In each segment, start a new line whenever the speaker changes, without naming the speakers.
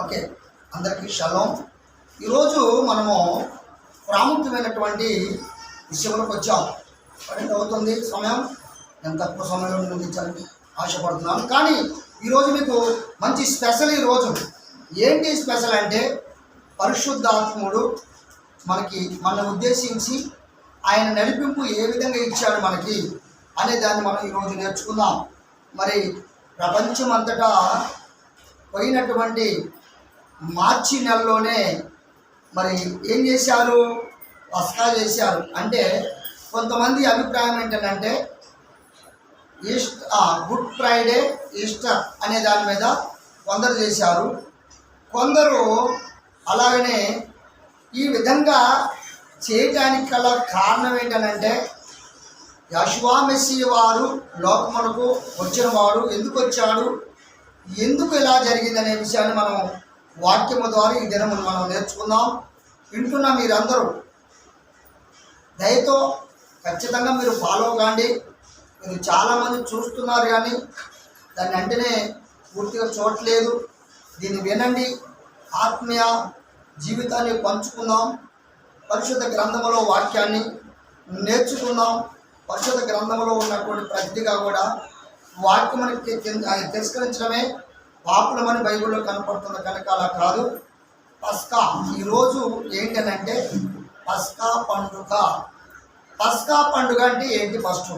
Okay, అందరికీ shalom. ఈరోజు మనము ప్రాముఖ్యమైనటువంటి విషయంలోకి వచ్చాం. ఎంత అవుతుంది సమయం? నేను తక్కువ సమయంలో ముగించాలని ఆశపడుతున్నాను. కానీ ఈరోజు మీకు మంచి స్పెషల్. ఈరోజు ఏంటి స్పెషల్ అంటే, పరిశుద్ధాత్ముడు మన ఉద్దేశించి ఆయన నడిపింపు ఏ విధంగా ఇచ్చాడు మనకి అనే దాన్ని మనం ఈరోజు నేర్చుకుందాం. మరి ప్రపంచమంతటా పోయినటువంటి మార్చి నెలలోనే మరి ఏం చేశారు? పస్కా చేశారు. అంటే కొంతమంది అభిప్రాయం ఏంటంటే గుడ్ ఫ్రైడే, ఈస్టర్ అనే దాని మీద కొందరు చేశారు. కొందరు అలాగనే ఈ విధంగా చేయటానికి గల కారణం ఏంటనంటే, యెహోవా మెస్సీయ వారు లోకమునకు వచ్చిన వాడు ఎందుకు వచ్చాడు, ఎందుకు ఇలా జరిగిందనే విషయాన్ని మనం వాక్యము ద్వారా ఈ దినమును మనం నేర్చుకుందాం. వింటున్న మీరందరూ దయతో ఖచ్చితంగా మీరు ఫాలో కాండి. మీరు చాలామంది చూస్తున్నారు కానీ దాన్ని వెంటనే పూర్తిగా చూడట్లేదు. దీన్ని వినండి, ఆత్మీయ జీవితాన్ని పంచుకుందాం. పరిశుద్ధ గ్రంథములో వాక్యాన్ని నేర్చుకుందాం. పరిశుద్ధ గ్రంథంలో ఉన్నటువంటి ప్రతిగా కూడా వాక్యమని తిరస్కరించడమే పాపులమని బైబిల్లో కనపడుతుంది కనుక అలా కాదు. పస్కా ఈరోజు ఏంటనంటే పస్కా పండుగ. పస్కా పండుగ అంటే ఏంటి? ఫస్ట్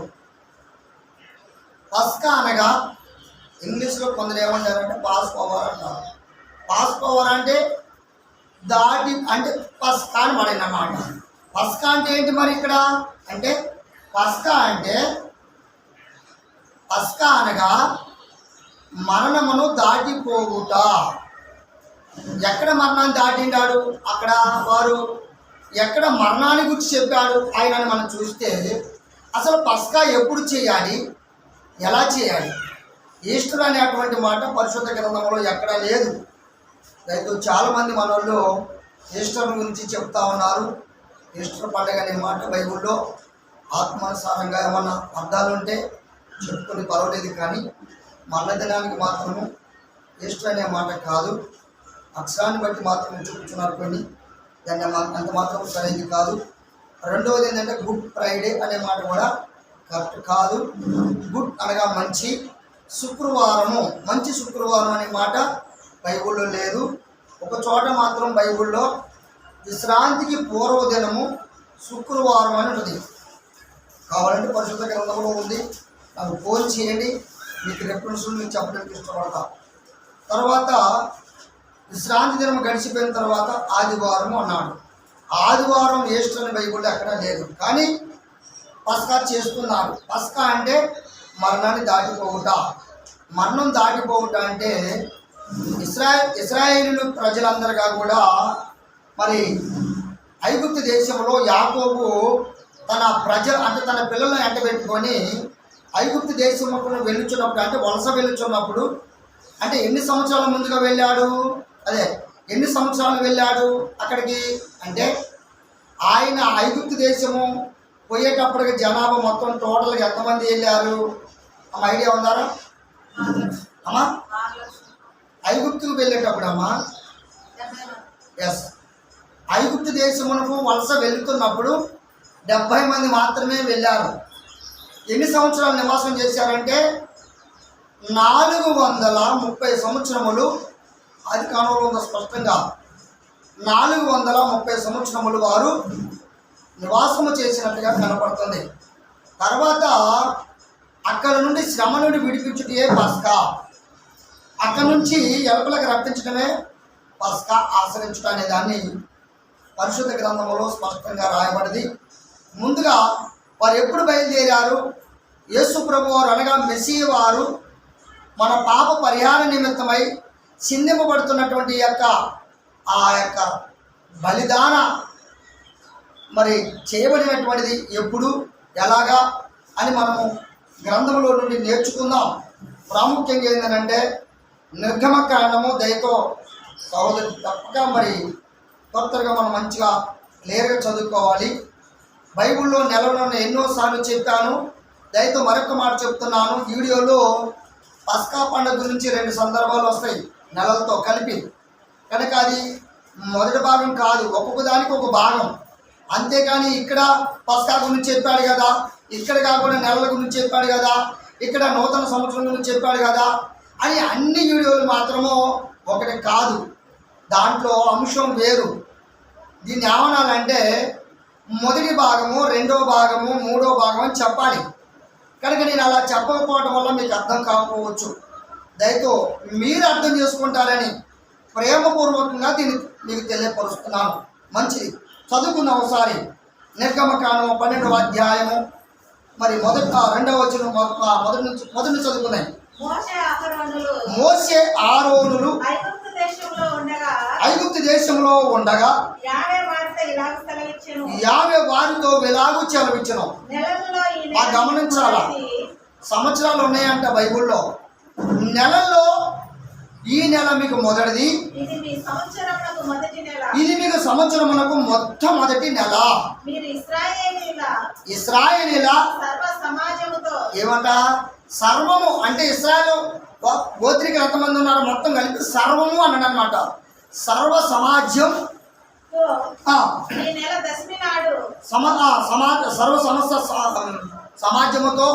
పస్కా అనగా ఇంగ్లీష్లో కొందరు ఏమంటారంటే పాస్ ఓవర్ అంటారు. పాస్ ఓవర్ అంటే దాటి అంటే పస్కా అని పడినమాట. పస్కా అంటే ఏంటి మరి ఇక్కడ అంటే, పస్కా అంటే పస్కా అనగా మరణమును దాటిపోవుట. ఎక్కడ మరణాన్ని దాటిండాడు? అక్కడ వారు ఎక్కడ మరణాన్ని గురించి చెప్పాడు ఆయనని మనం చూస్తే, అసలు పస్కా ఎప్పుడు చేయాలి, ఎలా చేయాలి? ఈస్టర్ అనేటువంటి మాట పరిశుద్ధ గ్రంథంలో ఎక్కడా లేదు. రైతు చాలామంది మన వాళ్ళు ఈస్టర్ గురించి చెప్తా ఉన్నారు. ఈస్టర్ పండుగ అనే మాట బైబిల్లో ఆత్మానుసారంగా ఏమన్నా అర్థాలు ఉంటే చెప్పుకొని పర్వాలేదు, కానీ మరణ దినానికి మాత్రము ఈస్టర్ అనే మాట కాదు. అక్షరాన్ని బట్టి మాత్రం చూపుతున్నారు కొన్ని, దాన్ని అంత మాత్రం సరైనది కాదు. రెండవది ఏంటంటే గుడ్ ఫ్రైడే అనే మాట కూడా కరెక్ట్ కాదు. గుడ్ అనగా మంచి, శుక్రవారము మంచి శుక్రవారం అనే మాట బైబిల్లో లేదు. ఒక చోట మాత్రం బైబిల్లో విశ్రాంతికి పూర్వదినము శుక్రవారం అని ఉంటుంది. కావాలంటే పరిశుద్ధ గ్రంథంలో ఉంది, నాకు ఫోన్ చేయండి, మీకు రెఫరెన్స్లు మీకు చెప్పడానికి ఇష్టపడతా. తర్వాత విశ్రాంతి దినం గడిచిపోయిన తర్వాత ఆదివారం అన్నాడు. ఆదివారం ఈస్టర్ అని బైబిల్లో ఎక్కడా లేదు, కానీ పస్కా చేస్తున్నారు. పస్కా అంటే మరణాన్ని దాటిపోవుట. మరణం దాటిపోవుట అంటే ఇశ్రాయేలు ప్రజలందరిగా కూడా మరి ఐగుప్తు దేశంలో యాకోబు తన అంటే తన పిల్లలను ఎంట పెట్టుకొని ఐగుప్తు దేశంలో వెళ్ళుచున్నప్పుడు, అంటే వలస వెళ్ళుచున్నప్పుడు, అంటే ఎన్ని సంవత్సరాల ముందుగా వెళ్ళాడు? ఎన్ని సంవత్సరాలు వెళ్ళాడు అక్కడికి అంటే, ఆయన ఐగుప్తు దేశము పోయేటప్పటికి జనాభా మొత్తం టోటల్గా ఎంతమంది వెళ్ళారు? ఐడియా ఉందారా అమ్మా? ఐగుప్తుకు వెళ్ళేటప్పుడు అమ్మా, ఎస్, ఐగుప్తు దేశమునకు వలస వెళుతున్నప్పుడు 70 మంది మాత్రమే వెళ్ళారు. ఎన్ని సంవత్సరాలు నివాసం చేశారంటే 430 సంవత్సరములు. అది కాలంలో ఉంది స్పష్టంగా 430 సంవత్సరములు వారు నివాసము చేసినట్టుగా కనపడుతుంది. తర్వాత అక్కడ నుండి శ్రమ నుండి విడిపించుటే పస్కా. అక్కడ నుంచి ఎలుకలకు రప్పించడమే పస్కా, ఆచరించడం అనే దాన్ని పరిశుద్ధ గ్రంథంలో స్పష్టంగా రాయబడింది. ముందుగా వారు ఎప్పుడు బయలుదేరారు? యేసు ప్రభు వారు అనగా మెస్సీయ వారు మన పాప పరిహార నిమిత్తమై చిందింపబడుతున్నటువంటి ఆ యొక్క బలిదాన మరి చేయబడినటువంటిది ఎప్పుడు, ఎలాగా అని మనము గ్రంథంలో నుండి నేర్చుకుందాం. ప్రాముఖ్యంగా ఏంటంటే నిర్గమకాండము దయతో సహోదరు తప్పక మరి కొత్తగా మనం మంచిగా క్లియర్గా చదువుకోవాలి. బైబిల్లో నెలలో ఎన్నోసార్లు చెప్పాను, దయతో మరొక మాట చెప్తున్నాను. వీడియోలో పస్కా పండుగ గురించి 2 సందర్భాలు వస్తాయి నెలలతో కలిపి. కనుక అది మొదటి భాగం కాదు, ఒక్కొక్క దానికి ఒక భాగం. అంతేకాని ఇక్కడ పస్కా గురించి చెప్పాడు కదా, ఇక్కడ కాకుండా నెలల గురించి చెప్పాడు కదా, ఇక్కడ నూతన సంవత్సరం గురించి చెప్పాడు కదా అని అన్ని వీడియోలు మాత్రము ఒకటి కాదు, దాంట్లో అంశం వేరు. దీన్ని ఏమనాలంటే మొదటి భాగము, రెండో భాగము, మూడో భాగం అని చెప్పాలి. కనుక నేను అలా చెప్పకపోవడం వల్ల మీకు అర్థం కాకపోవచ్చు. దయతో మీరు అర్థం చేసుకుంటారని ప్రేమపూర్వకంగా దీన్ని మీకు తెలియపరుస్తున్నాను. మంచిది, చదువుకున్న ఒకసారి నిర్గమకాండము 12వ అధ్యాయము మరి రెండవ వచనం మొదటి నుంచి చదువుకున్నాయి. మోషే ఆరోనులు ఐగుప్తు దేశంలో ఉండగా యావే వారితో వెలాగు సెలవిచ్చెను. గమనించాలా, సంవత్సరాలు ఉన్నాయంట బైబిల్లో. నెలల్లో ఈ నెల మీకు మొదటిది, ఇది మీకు సంవత్సరమునకు మొట్టమొదటి నెల. ఇశ్రాయేలీల ఏమంట సర్వము అంటే ఇశ్రాయేలు గోత్రికులు ఎంతమంది ఉన్నారు మొత్తం కలిపి సర్వము అన్నాడు అనమాట. సర్వ సమాజం సర్వ సమస్త సమాజముతో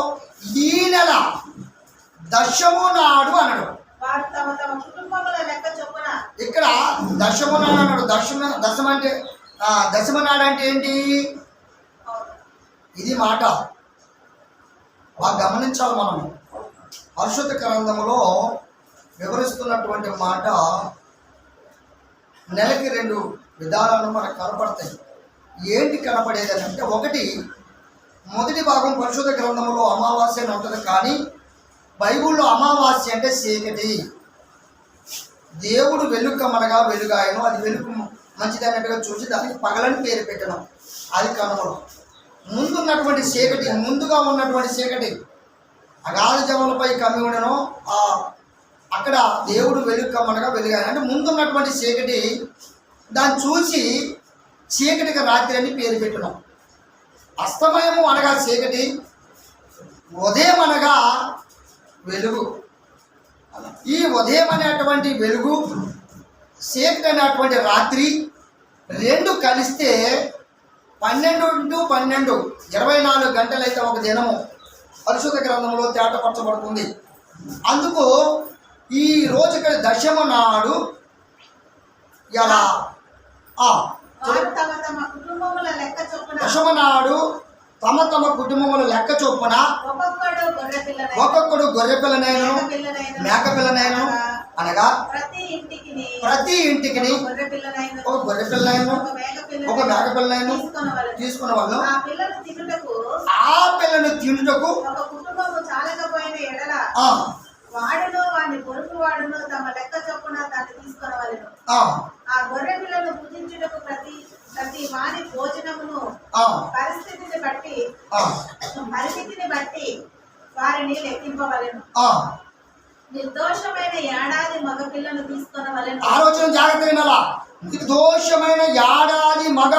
ఈ నెల దశము నాడు అన్నాడు. ఇక్కడ దశము నాడు అన్నాడు. దశమ నాడు అంటే ఏంటి? ఇది మాట బాగా గమనించాలి. మనం పరిశుద్ధ గ్రంథములో వివరిస్తున్నటువంటి మాట నెలకి 2 విధానాలు మనకు కనపడతాయి. ఏంటి కనపడేది అని అంటే, ఒకటి మొదటి భాగం పరిశుద్ధ గ్రంథంలో అమావాస్య అని ఉంటుంది, కానీ బైబిల్లో అమావాస్య అంటే చీకటి. దేవుడు వెలుగమనగా వెలుగాయను, అది వెలుగు మంచిదన్నట్టుగా చూసి దానికి పగలని పేరు పెట్టడం. అది కనుమలు ముందున్నటువంటి చీకటి, ముందుగా ఉన్నటువంటి చీకటి అగాధ జములపై కమ్మి ఉండను, అక్కడ దేవుడు వెలుగమనగా వెలుగాయను అంటే ముందున్నటువంటి చీకటి. దాన్ని చూసి చీకటికి రాత్రి అని పేరు పెట్టడం. అస్తమయము అనగా చీకటి, ఉదయం అనగా వెలుగు. ఈ ఉదయం అనేటువంటి వెలుగు, చీకటి అనేటువంటి రాత్రి రెండు కలిస్తే 12 24 గంటలైతే ఒక దినము పరిశుద్ధ గ్రంథంలో తేటపరచబడుతుంది. అందుకు ఈ రోజు ఇక్కడ దశమ నాడు ఎలా దశమ నాడు తమ కుటుంబముల లెక్క చొప్పున ఒక్కొక్కడు గొర్రె పిల్లనైను మేక పిల్లనైను అనగా ప్రతి ఇంటికి ఒక గొర్రె పిల్లనైను ఒక మేక పిల్లనైను తీసుకున్న వాళ్ళు ఆ పిల్లను తినుటకు
వాడును వాని పొరుగు వాడును తమ లెక్క చొప్పున దాన్ని తీసుకొనవలెను. ఆ గొర్రె పిల్లను పూజించుటకు ప్రతి వాని భోజనమును పరిస్థితిని బట్టి వారిని లెక్కింపవలెను. నిర్దోషమైన ఏడాది మగ పిల్లను తీసుకొనవలెను.
ఆలోచన జాగ్రత్త వినాలా. నిర్దోషమైన ఏడాది మగ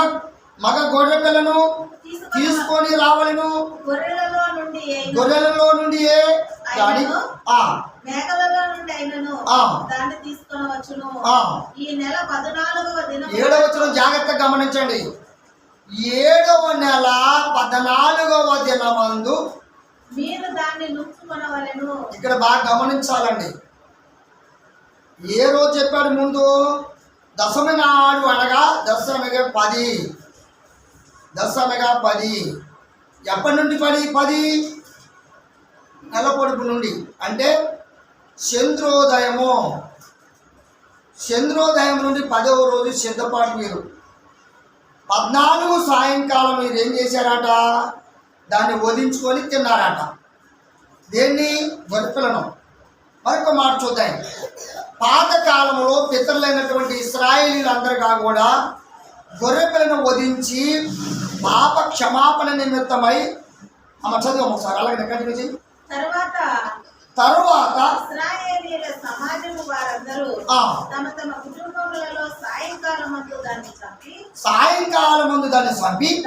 గొర్రె పిల్లను తీసుకొని రావలను. గొర్రెలలో నుండి
మేకలలో నుండి అయినను దాన్ని తీసుకొనవచ్చును. ఈ నెల 14వ దినం
7వ వచనం జాగ్రత్తగా గమనించండి. 7వ నెల 14వ దినమందు
మీరు దాన్ని నుంచుకొనవలెను.
ఇక్కడ బాగా గమనించాలండి. ఏ రోజు చెప్పాడు ముందు? దశమి నాడు అనగా దశమిగా 10. దశమిగా 10 ఎప్పటి నుండి 10 నెల పొడుపు నుండి అంటే చంద్రోదయం నుండి 10వ రోజు సిద్ధపాటు. మీరు 14 సాయంకాలం మీరు ఏం చేశారట? దాన్ని వధించుకొని తిన్నారట. దేన్ని? గొర్రెపిల్లను. మరొక మాట చూద్దాం. పాతకాలంలో పితరులైనటువంటి ఇశ్రాయేలీలందరిగా కూడా గొర్రెపిల్లను వధించి పాప క్షమాపణ నిమిత్తమై చదువు ఒకసారి అలాగే కంటిన్యూ చేయి. తరువాత
ఇశ్రాయేలీయుల సమాజము వారందరూ తమ కుటుంబములలో సాయంకాలమందు దాన్ని చంపి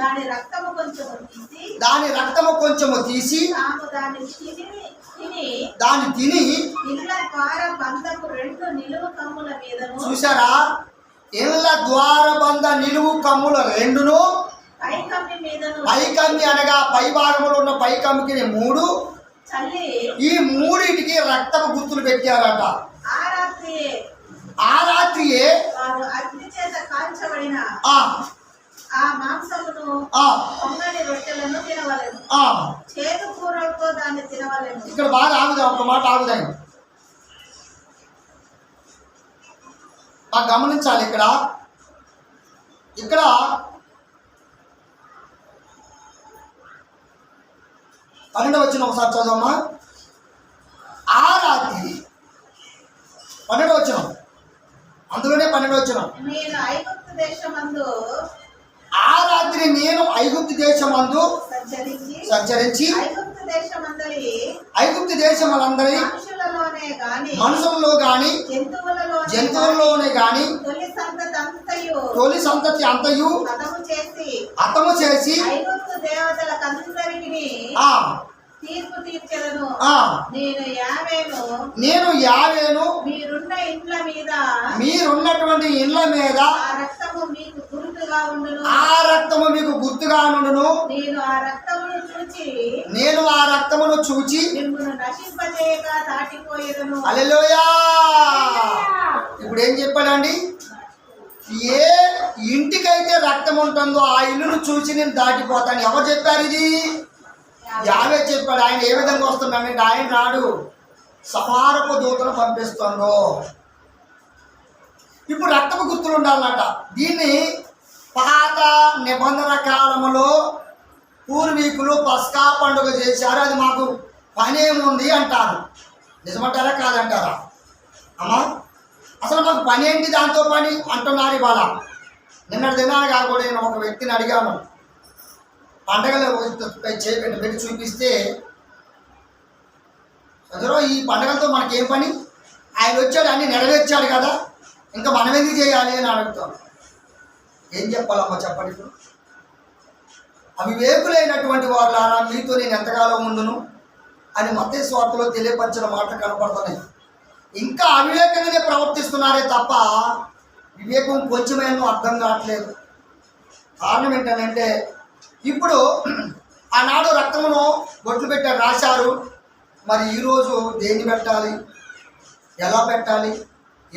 దాని రక్తము కొంచెము తీసి
దాన్ని తిని
ఇళ్ళ ద్వార బంధపు 2 నిలువు కమ్ముల మీదను.
చూసారా? ఇళ్ళ ద్వారబంధ నిలువు కమ్ముల రెండును,
పైకమ్మి మీదను
పైకమ్మి అనగా పై భాగంలో ఉన్న పైకమ్మికి 3,
చల్లి
ఈ 3టికి రక్తపు గుర్తులు పెట్టారట.
ఆ
ఆ రాత్రియే
వారు అగ్ని చేత కాల్చబడిన
ఆ
ఆ మాంసమును
ఆ
పొంగని రొట్టెలను తినవలెను.
ఆ
చేదు కూరలతో దాన్ని తినవలెను.
ఇక్కడ బాగా ఆగుదాం, ఒక మాట ఆగుదాం. గమనించాలి. ఇక్కడ 12వ వచనం ఒకసారి చదవమ్మా. ఆ రాత్రి 12వ వచనం, అందులోనే 12వ వచనం.
నేను ఐగుప్తు దేశమందు
ఆ రాత్రి నేను ఐగుప్తు దేశమందు సంచరించి ఐగుప్తు దేశములందరి మనుషులలో గాని జంతువులలోనే గాని తొలి సంతతి అంతయు హతము చేసి
తీర్పు తీర్చెదను.
నేను యావేను
మీరున్నటువంటి
ఇండ్ల మీద
ఆ రక్తము మీకు గుర్తుగా ఉండును. నేను ఆ రక్తమును చూచి మిమ్మును నశింపజేయక దాటిపోయేదను.
హల్లెలూయా. ఇప్పుడు ఏం చెప్పాడండి? ఏ ఇంటికైతే రక్తం ఉంటుందో ఆ ఇల్లును చూసి నేను దాటిపోతాను. ఎవరు చెప్పారు ఇది? యావే చెప్పాడు. ఆయన ఏ విధంగా వస్తున్నాడంటే ఆయన రాడు, సమారపు దూతను పంపిస్తుండో. ఇప్పుడు రక్తపు గుర్తులు ఉండాలన్నట. దీన్ని పాత నిబంధన కాలంలో పూర్వీకులు పస్కా పండుగ చేశారు. అది మాకు పని ఏముంది అంటారు. నిజమంటారా కాదంటారా అమ్మా? అసలు మాకు పని ఏంటి దాంతో పని అంటున్నారు ఇవాళ. నిన్నటి దినాలుగా కూడా నేను ఒక వ్యక్తిని అడిగాను, పండగలు పెట్టి చూపిస్తే, చదువు ఈ పండగలతో మనకేం పని? ఆయన వచ్చాడు, అన్ని నెరవేర్చాడు కదా, ఇంకా మనం ఎందుకు చేయాలి అని అడుగుతాం. ఏం చెప్పాలమ్మా చెప్పండి. ఇప్పుడు అవివేకులైనటువంటి వాళ్ళారా మీతో నేను ఎంతకాలం ఉండును అని మత్తయి సువార్తలో తెలియపరిచిన మాట కనపడుతున్నాయి. ఇంకా అవివేకంగానే ప్రవర్తిస్తున్నారే తప్ప వివేకం కొంచెమేమో అర్థం కావట్లేదు. కారణం ఏంటంటే ఇప్పుడు ఆనాడు రక్తమును బొట్లు పెట్టారు, రాశారు. మరి ఈరోజు దేన్ని పెట్టాలి, ఎలా పెట్టాలి,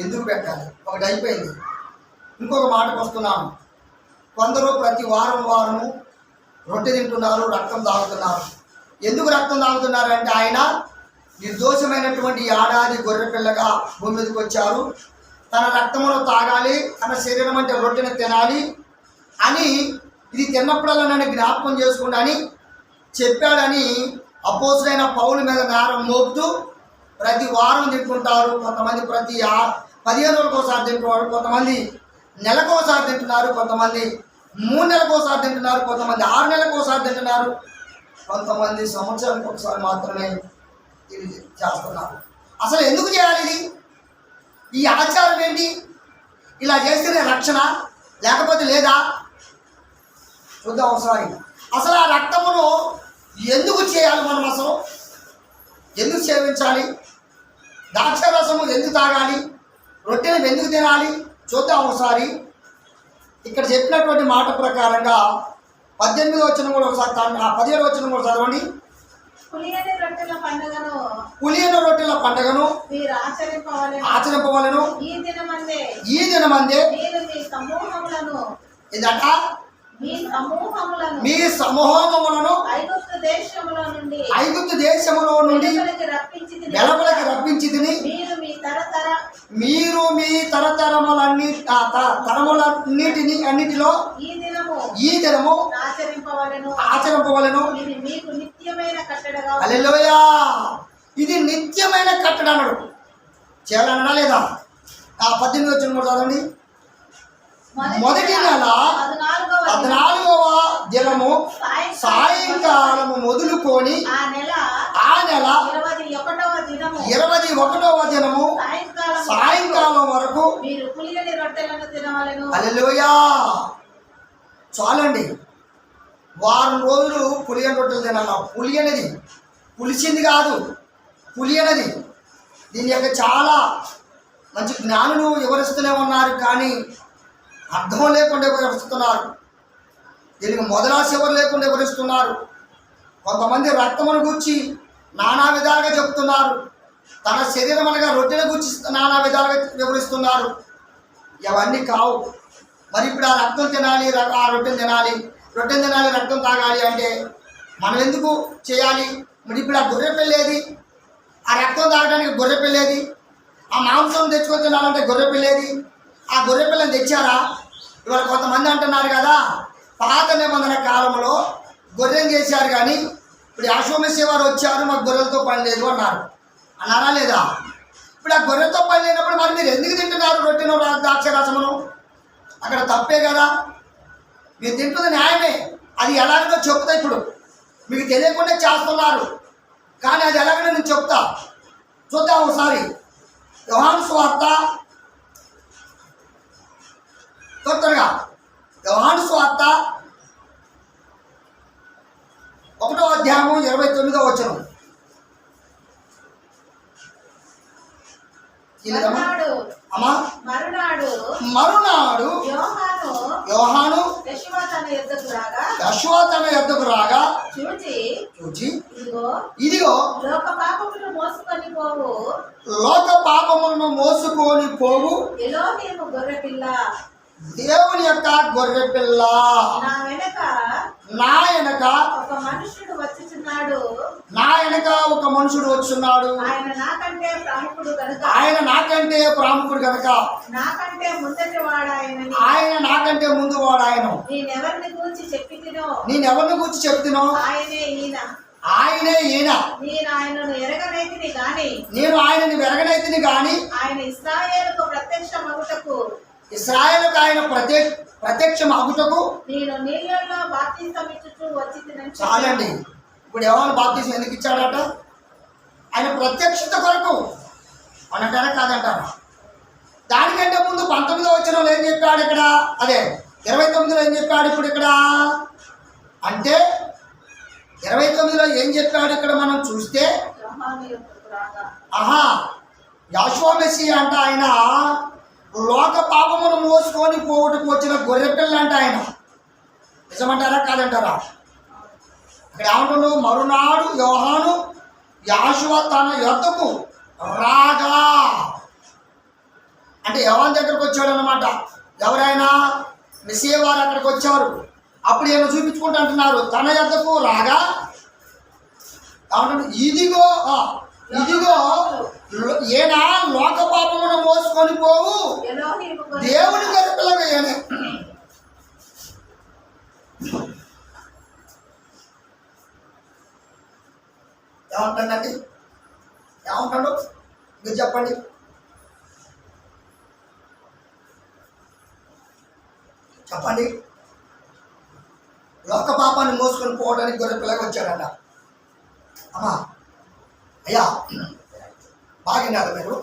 ఎందుకు పెట్టాలి? ఒకటి అయిపోయింది. ఇంకొక మాటకు వస్తున్నాను. కొందరు ప్రతి వారము రొట్టె తింటున్నారు, రక్తం తాగుతున్నారు. ఎందుకు రక్తం తాగుతున్నారు అంటే ఆయన నిర్దోషమైనటువంటి ఏడాది గొర్రె పిల్లగా భూమి మీదకి వచ్చారు, తన రక్తమును తాగాలి, తన శరీరం అంటే రొట్టెని తినాలి అని, ఇది తిన్నప్పుడల్లా నన్ను జ్ఞాపకం చేసుకోండి అని చెప్పాడని అపోస్తులైన పౌలు మీద నేరం మోపుతూ ప్రతి వారం తింటుంటారు. కొంతమంది ప్రతి 15 రోజులకోసారి తింటున్నారు, కొంతమంది నెలకోసారి తింటున్నారు, కొంతమంది 3 నెలలకోసారి తింటున్నారు, కొంతమంది 6 నెలలకోసారి తింటున్నారు, కొంతమంది సంవత్సరానికి ఒకసారి మాత్రమే ఇది చేస్తున్నారు. అసలు ఎందుకు చేయాలి ఇది? ఈ ఆచారం ఏంటి? ఇలా చేస్తేనే రక్షణ లేకపోతే లేదా? చూద్దాం ఒకసారి. అసలు ఆ రక్తమును ఎందుకు చేయాలి? మనం అసలు ఎందుకు సేవించాలి? ద్రాక్షరసము ఎందుకు తాగాలి? రొట్టెను ఎందుకు తినాలి? చూద్దాం ఒకసారి. ఇక్కడ చెప్పినటువంటి మాట ప్రకారంగా 18వ వచనం కూడా ఒకసారి, 17వ వచనం కూడా చదవండి.
పులియని
రొట్టెల పండుగను
మీరు
ఆచరింపవలెను. ఈ దినమందే ఇదట మీ సమూహములను ఐగుప్తు దేశములో నుండి వెలుపలికి రప్పించితిని. మీరు మీ తరములన్నిటిలో ఈ దినము ఆచరింపవలెను. హల్లెలూయా. ఇది నిత్యమైన కట్టడ అన్నాడు. చేయాలన్నా లేదా? 18వ వచనం కూడా చదవండి. మొదటి నెల 14వ దినము సాయంకాలము మొదలుకొని ఆ నెల 21వ దినము సాయంకాలం వరకు. హల్లెలూయా. చాలండి, వారం రోజులు పులియని రొట్టెలు తినాలి. పులియనది పులిసింది కాదు, పులియనది. దీని యొక్క చాలా మంచి జ్ఞానులు వివరిస్తూనే ఉన్నారు, కానీ అర్థం లేకుండా వివరిస్తున్నారు. దీనికి మొదలాశ ఎవరు లేకుండా వివరిస్తున్నారు. కొంతమంది రక్తమును గురించి నానా విధాలుగా చెప్తున్నారు. తన శరీరం అనగా రొట్టెను గురించి నానా విధాలుగా వివరిస్తున్నారు. ఇవన్నీ కావు. మరి ఇప్పుడు ఆ రక్తం తినాలి, ఆ రొట్టెను తినాలి, రక్తం తాగాలి అంటే మనం ఎందుకు చేయాలి? మరి ఇప్పుడు ఆ గొర్రె పిల్లేది? ఆ రక్తం తాగడానికి గొర్రె పిల్లేది? ఆ మాంసం తెచ్చుకొని తినాలంటే గొర్రె పిల్లేది? ఆ గొర్రె పిల్లని తెచ్చారా? ఇవాళ కొంతమంది అంటున్నారు కదా, పాత నిబంధన కాలంలో గొర్రెని చేశారు, కానీ ఇప్పుడు యెహోవా వారు వచ్చారు, మాకు గొర్రెలతో పని లేదు అన్నారా లేదా? ఇప్పుడు ఆ గొర్రెతో పని లేనప్పుడు మరి మీరు ఎందుకు తింటున్నారు రొట్టెను ద్రాక్ష రసమును? అక్కడ తప్పే కదా. మీరు తింటుంది న్యాయమే, అది ఎలాగో చెప్తా. ఇప్పుడు మీకు తెలియకుండా చేస్తున్నారు, కానీ అది ఎలాగో నేను చెప్తా. చూద్దాం ఒకసారి. యోహాను సువార్త తొందరగా, యోహాను సువార్త 1వ అధ్యాయము 29వ వచనం. మరునాడు యోహాను యెషువా తన యొద్దకు రాగా చూచి ఇదిగో లోక పాపములను మోసుకొని పోవు దేవుని యొక్క గొర్రె పిల్ల. నా వెనక ఒక మనుషుడు వచ్చున్నాడు. ఆయన నాకంటే ప్రాముఖుడు కనుక ఆయన నాకంటే ముందు వాడు ఆయన. నేనెవరిని గురించి చెప్తున్నా? ఆయనే ఈయన. నేను ఆయనను ఎరగనైతిని గాని ఇశ్రాయేలుకు ఆయన ప్రత్యక్షం అగుటకు చాలండి. ఇప్పుడు ఎవరు బాప్తిసం ఎందుకు ఇచ్చాడట? ఆయన ప్రత్యక్షత కొరకు అనంటారా కాదంటారా? దానికంటే ముందు 19వ వచనంలో ఏం చెప్పాడు ఇక్కడ? అదే 29లో ఏం చెప్పాడు ఇప్పుడు ఇక్కడ? అంటే 29లో ఏం చెప్పాడు ఇక్కడ మనం చూస్తే, యెహోవా మెస్సీయా అంట. ఆయన లోక పాపమును మోసుకొని పోవటకు వచ్చిన గొర్రెపిల్ల అంట ఆయన. నిజమంటారా కాదంటారా? ఇక్కడ ఏమంటున్నాడు? మరునాడు యోహాను యెహోవా తన యొద్దకు రాగా, అంటే యోహాను దగ్గరకు వచ్చాడు అన్నమాట. ఎవరైనా మెస్సీయా వారు అక్కడికి వచ్చారు. అప్పుడు ఏమో చూపించుకుంటూ అంటున్నారు, తన యొద్దకు రాగా ఏమంటున్నాడు? ఇదిగో ఈయన లోక పాపమును మోసుకొని పోవు దేవుని గొర్రెపిల్లగా ఈయనే. ఏమంటాడండి? ఏమంటాడు మీరు చెప్పండి. చెప్పండి. లోక పాపాన్ని మోసుకొని పోవడానికి గొర్రెపిల్లగా వచ్చాడట. అమ్మా అయ్యా బాగినారు మీరు.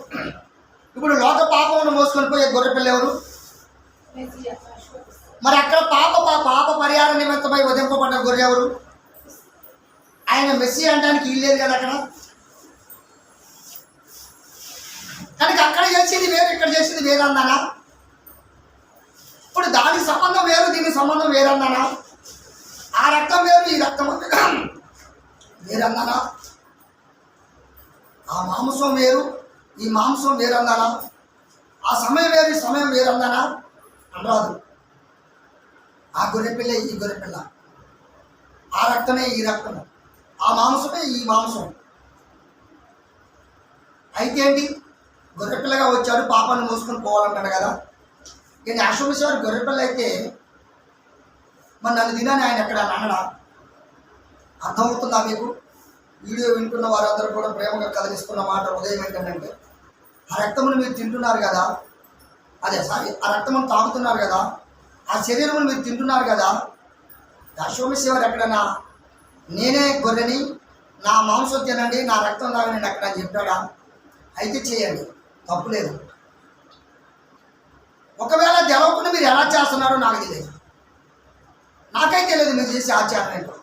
ఇప్పుడు లోక పాపమును మోసుకొని పోయే గొర్రెపిల్ల ఎవరు? మరి అక్కడ పాప పరిహార నిమిత్తమై వధింపబడ్డ గొర్రె ఎవరు? ఆయన మెస్సీయా అనడానికి వీల్లేదు కదా అక్కడ. కనుక అక్కడ చేసేది వేరు, ఇక్కడ చేసేది వేరు అన్నానా? ఇప్పుడు దానికి సంబంధం వేరు, దీనికి సంబంధం వేరు అన్నానా? ఆ రక్తం వేరు, ఈ రక్తం వేరు అన్నానా? ఆ మాంసం వేరు, ఈ మాంసం వేరు అన్నానా? ఆ సమయం వేరు, ఈ సమయం వేరు అన్నానా? అనరాదు. ఆ గొర్రెపిల్ల ఈ గొర్రెపిల్ల, ఆ రక్తమే ఈ రక్తము, ఆ మాంసమే ఈ మాంసం. అయితే ఏంటి? గొర్రెపిల్లగా వచ్చాడు, పాపాన్ని మోసుకొని పోవాలంటాడు కదా. కానీ యెహోవా గొర్రెపిల్ల అయితే మరి నన్ను తినని ఆయన ఎక్కడ అనడా? అర్థమవుతుందా మీకు? వీడియో వింటున్న వారందరూ కూడా ప్రేమగా కదిలిస్తున్న మాట ఉదయం ఏంటంటే, ఆ రక్తమును మీరు తింటున్నారు కదా, ఆ రక్తమును తాగుతున్నారు కదా, ఆ శరీరమును మీరు తింటున్నారు కదా. యెహోవా ఎక్కడన్నా నేనే గొర్రెని, నా మాంసం తినండి, నా రక్తం తాగండి ఎక్కడ చెప్పాడా? అయితే చేయండి, తప్పులేదు. ఒకవేళ తెలవకుండా మీరు ఎలా చేస్తున్నారో నాకు తెలియదు, నాకైతే తెలియదు మీరు చేసే ఆచారం ఏంటో.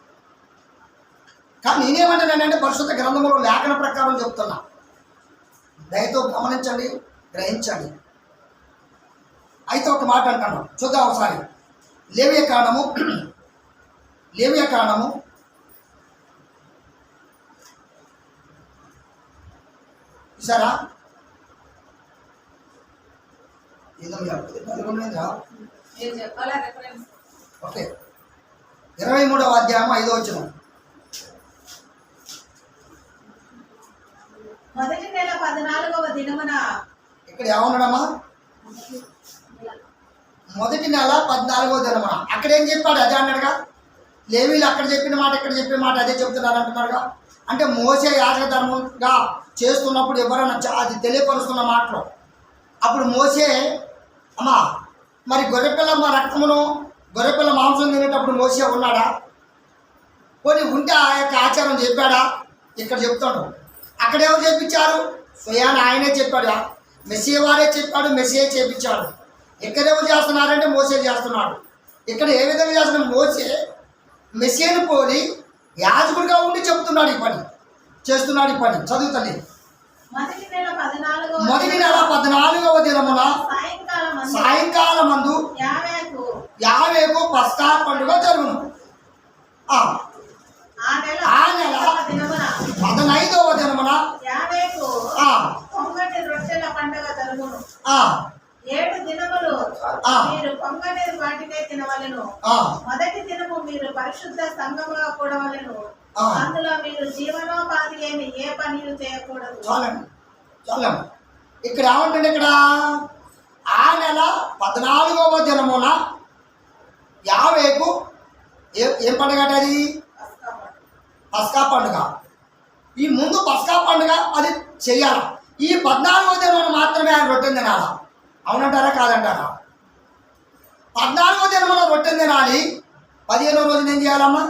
కానీ నేనేమంటానంటే పరిశుద్ధ గ్రంథంలో లేఖన ప్రకారం చెప్తున్నా. దయతో గమనించండి, గ్రహించండి. అయితే ఒక మాట అంటాను, చూద్దాం ఒకసారి. లేవియ కాండము చూసారా?
మీరు చెప్పాలా రెఫరెన్స్?
ఓకే, 23వ అధ్యాయం 5వ వచనం.
మొదటి నెల 14వ దినమున.
ఇక్కడ ఏమన్నాడమ్మా? మొదటి నెల 14వ దినమున. అక్కడ ఏం చెప్పాడు? అదే అన్నాడుగా. లేవీలు అక్కడ చెప్పిన మాట ఇక్కడ చెప్పిన మాట అదే చెప్తున్నారు అంటున్నారుగా. అంటే మోసే యాజక ధర్మంగా చేస్తున్నప్పుడు ఎవరైనా అది తెలియపరుస్తున్న మాటలు. అప్పుడు మోసే అమ్మా మరి గొర్రెపిల్ల రక్తమును గొర్రెపిల్ల మాంసం తినేటప్పుడు మోసే ఉన్నాడా? పోనీ ఉంటే ఆ యొక్క ఆచారం చెప్పాడా? ఇక్కడ చెప్తాడు. అక్కడ ఎవరు చేపించారు? స్వయాన్ని ఆయనే చెప్పాడు, మెస్సీ వారే చెప్పాడు, మెస్సీ చేపించాడు. ఇక్కడ ఎవరు చేస్తున్నారంటే మోసే చేస్తున్నాడు. ఇక్కడ ఏ విధంగా చేస్తున్నాడు? మోసే మెస్సీని పోలి యాజకుడిగా ఉండి చెప్తున్నాడు ఈ పని, చేస్తున్నాడు ఈ పని. చదువుతుంది.
మొదటి నెల
14వ దినమున సాయంకాలమందు యావేకు పస్కా పండుగ జరుగును. ఆ నెల 15వ దినమున
పొంగటి రొట్టెల పండుగ జరుగును. 7 దినములు మీరు పొంగని వాటినే తినవలెను. మొదటి దినము మీరు పరిశుద్ధ సంఘముగా కూడవలెను. అందులో మీరు జీవనోపాధి ఏమి ఏ పని చేయకూడదు.
చాలండి. ఇక్కడ ఏమంటుంది? ఇక్కడ ఆ నెల 14వ దినమున యావేకు ఏం పండుగ అంటే అది? పస్కా పండుగ. ఈ ముందు పస్కా పండుగ అది చెయ్యాలి. ఈ 14వ దినమున మాత్రమే ఆయన రొట్టెని తినాలా? అవునంటారా కాదంటారా? 14వ దినమున రొట్టెని తినాలి. 15వ రోజున ఏం చేయాలమ్మా?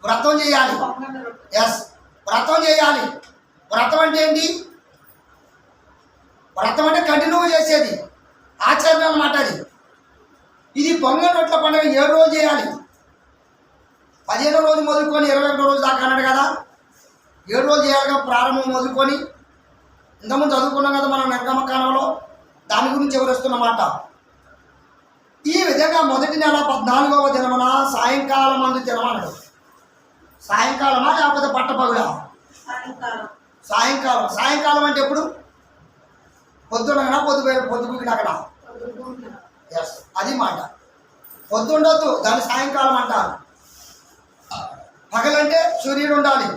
వ్రతం చేయాలి. ఎస్, వ్రతం చేయాలి. వ్రతం అంటే ఏంటి? వ్రతం అంటే కంటిన్యూ చేసేది, ఆచరణ అన్నమాట అది. ఇది పొంగల్ రొట్టెల పండుగ 7 రోజులు చేయాలి. 15వ రోజు మొదలుకొని 21వ రోజు దాకా అన్నాడు కదా. 7 రోజులు చేయాలిగా, ప్రారంభం మొదలుకొని. ఇంతకుముందు చదువుకున్నాం కదా మనం నిర్గమకాండంలో, దాని గురించి వివరిస్తున్నమాట. ఈ విధంగా మొదటి నెల 14వ దినమున సాయంకాలం మందు తినమన్నాడు. సాయంకాలమా లేకపోతే పట్టపగులా? సాయంకాలం. సాయంకాలం అంటే ఎప్పుడు? పొద్దునగా పొద్దుగుకిన అక్కడ. ఎస్, అది మాట. పొద్దుండొద్దు, దాన్ని సాయంకాలం అంటారు. పగలంటే సూర్యుడు ఉండాలి,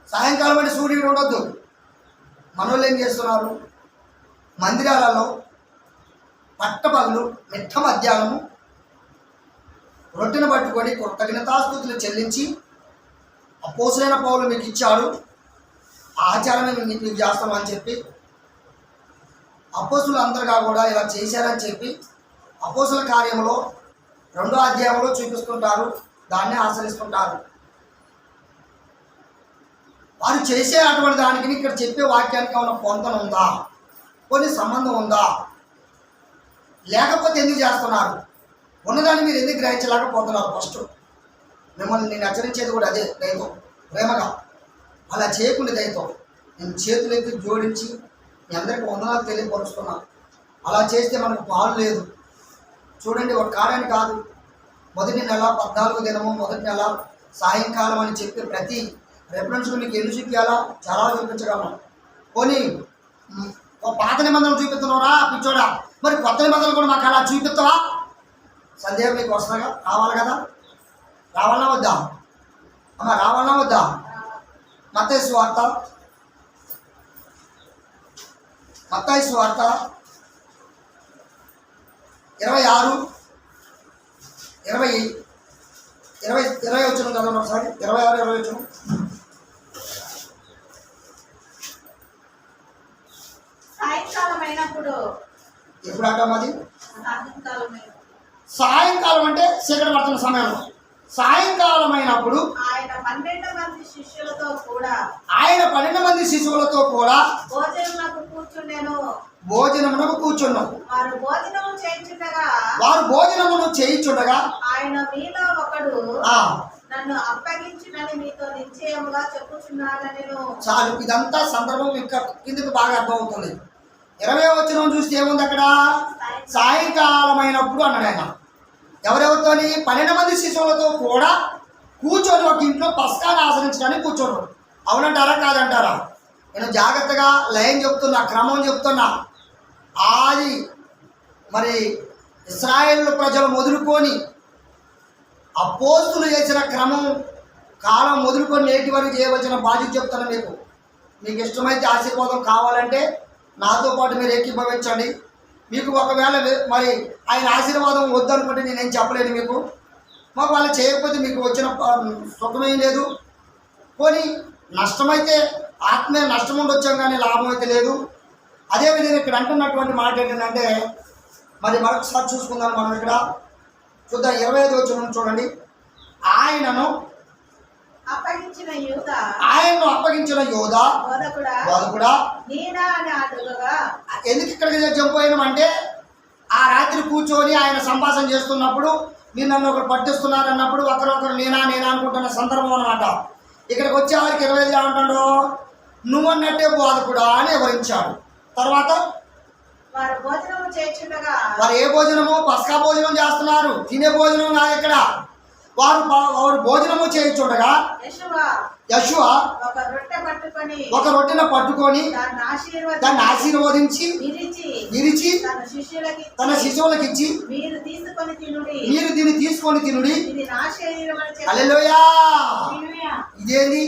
సాయంకాలం అంటే సూర్యుడు ఉండొద్దు. మనోళ్ళు ఏం చేస్తున్నారు? మందిరాలలో పట్టపగలు మిట్ట మధ్యాహ్నము రొట్టెను పట్టుకొని కృతజ్ఞతాస్తుతులు చెల్లించి అపోసరైన పౌలు మీకు ఇచ్చాడు, ఆచారమే మీకు చేస్తామని చెప్పి అపోస్తులు అందరుగా కూడా ఇలా చేశారని చెప్పి అపోస్తుల కార్యంలో 2వ అధ్యాయంలో చూపిస్తుంటారు, దాన్ని ఆచరిస్తుంటారు. వారు చేసే అటువంటి దానికి ఇక్కడ చెప్పే వాక్యానికి ఏమైనా పొంతన ఉందా? కొన్ని సంబంధం ఉందా? లేకపోతే ఎందుకు చేస్తున్నారు? ఉన్నదాన్ని మీరు ఎందుకు గ్రహించలేకపోతున్నారు? ఫస్ట్ మిమ్మల్ని నేను హెచ్చరించేది కూడా అదే, దయతో ప్రేమగా. అలా చేయకుండా దయతో నేను చేతులెత్తి జోడించి మీ అందరికీ వందనాలు తెలియపరుస్తున్నాను. అలా చేస్తే మనకు పాలు లేదు. చూడండి, ఒక కార్యాన్ని కాదు, మొదటి నెల 14వ దినము మొదటి నెల సాయంకాలం అని చెప్పి ప్రతి రెఫరెన్స్లు మీకు ఎన్ని చూపించాలా? చాలా చూపించగలను. పోనీ పాత నిబంధనలు చూపిస్తున్నారా పిచ్చోడా? మరి కొత్త నిబంధనలు కూడా మాకు అలా చూపిస్తావా? సందేహం మీకు వస్తుందిగా, రావాలి కదా. రావాలన్నా వద్దా అమ్మ? రావాలన్నా వద్దా? మత్తయి సువార్త 26-20 వచ్చిన చదవండి ఒకసారి. 26-20 వచ్చిన. ఎప్పుడు అంటాం అది? సాయంకాలం అంటే చీకటి పడుతున్న సమయంలో. సాయంకాలం అయినప్పుడు ఆయన 12 మంది శిశువులతో కూడా భోజనమునకు కూర్చున్నాను. వారు భోజనమును చేయించుండగా
ఆయన మీలో ఒకడు నన్ను అప్పగించునని మీతో నిశ్చయముగా చెప్పుచున్నానని.
చాలు, ఇదంతా సందర్భం ఇంకా కిందకి బాగా అర్థమవుతుంది. 20వ వచనం చూస్తే ఏముంది అక్కడ? సాయంకాలమైనప్పుడు అన్నాడు ఆయన. ఎవరెవరితోని? 12 మంది శిశువులతో కూడా కూర్చొని ఒక ఇంట్లో పస్కాను ఆచరించడానికి కూర్చోడు. అవునంటారా కాదంటారా? నేను జాగ్రత్తగా లయం చెప్తున్నా, క్రమం చెప్తున్నా. ఆది మరి ఇశ్రాయేలు ప్రజలు మొదలుకొని అపోస్తులు చేసిన క్రమం కాలం మొదలుకొని నేటి వరకు చేయవలసిన బాధ్యత చెప్తాను మీకు. మీకు ఇష్టమైతే ఆశీర్వాదం కావాలంటే నాతో పాటు మీరు ఏకీభవించండి. మీకు ఒకవేళ మరి ఆయన ఆశీర్వాదం వద్దనుకుంటే నేనేం చెప్పలేను మీకు. మాకు వాళ్ళు చేయకపోతే మీకు వచ్చిన సుఖమేం లేదు. పోనీ నష్టమైతే ఆత్మీయ నష్టం ఉండొచ్చాం కానీ లాభం అయితే లేదు. అదేవిధంగా ఇక్కడ అంటున్నటువంటి మాట ఏంటంటే, మరి మరొకసారి చూసుకుందాం మనం. ఇక్కడ చూద్దాం 25వ వచనం చూడండి. ఆయనను అప్పగించిన యోధా బోధకుడా ఎందుకు ఇక్కడికి జంప్ అయినామంటే, ఆ రాత్రి కూర్చొని ఆయన సంభాషణ చేస్తున్నప్పుడు మీరు నన్ను ఒకరు పట్టిస్తున్నారు అన్నప్పుడు ఒకరొకరు నేనా అనుకుంటున్న సందర్భం అనమాట. ఇక్కడికి వచ్చేవారికి 25 ఏమంటాడు? నువ్వన్నట్టే బోధకుడా అని వివరించాడు. తర్వాత వారు ఏ భోజనము? పస్కా భోజనం చేస్తున్నారు. తినే భోజనం కాదు ఇక్కడ. వారు భోజనము చేయించుండగా యెషూవ ఒక రొట్టెను పట్టుకొని దాన్ని ఆశీర్వదించి విరిచి తన శిశువులకు ఇచ్చి, మీరు దీన్ని తీసుకొని తినుడి. హల్లెలూయా. ఇదేంది?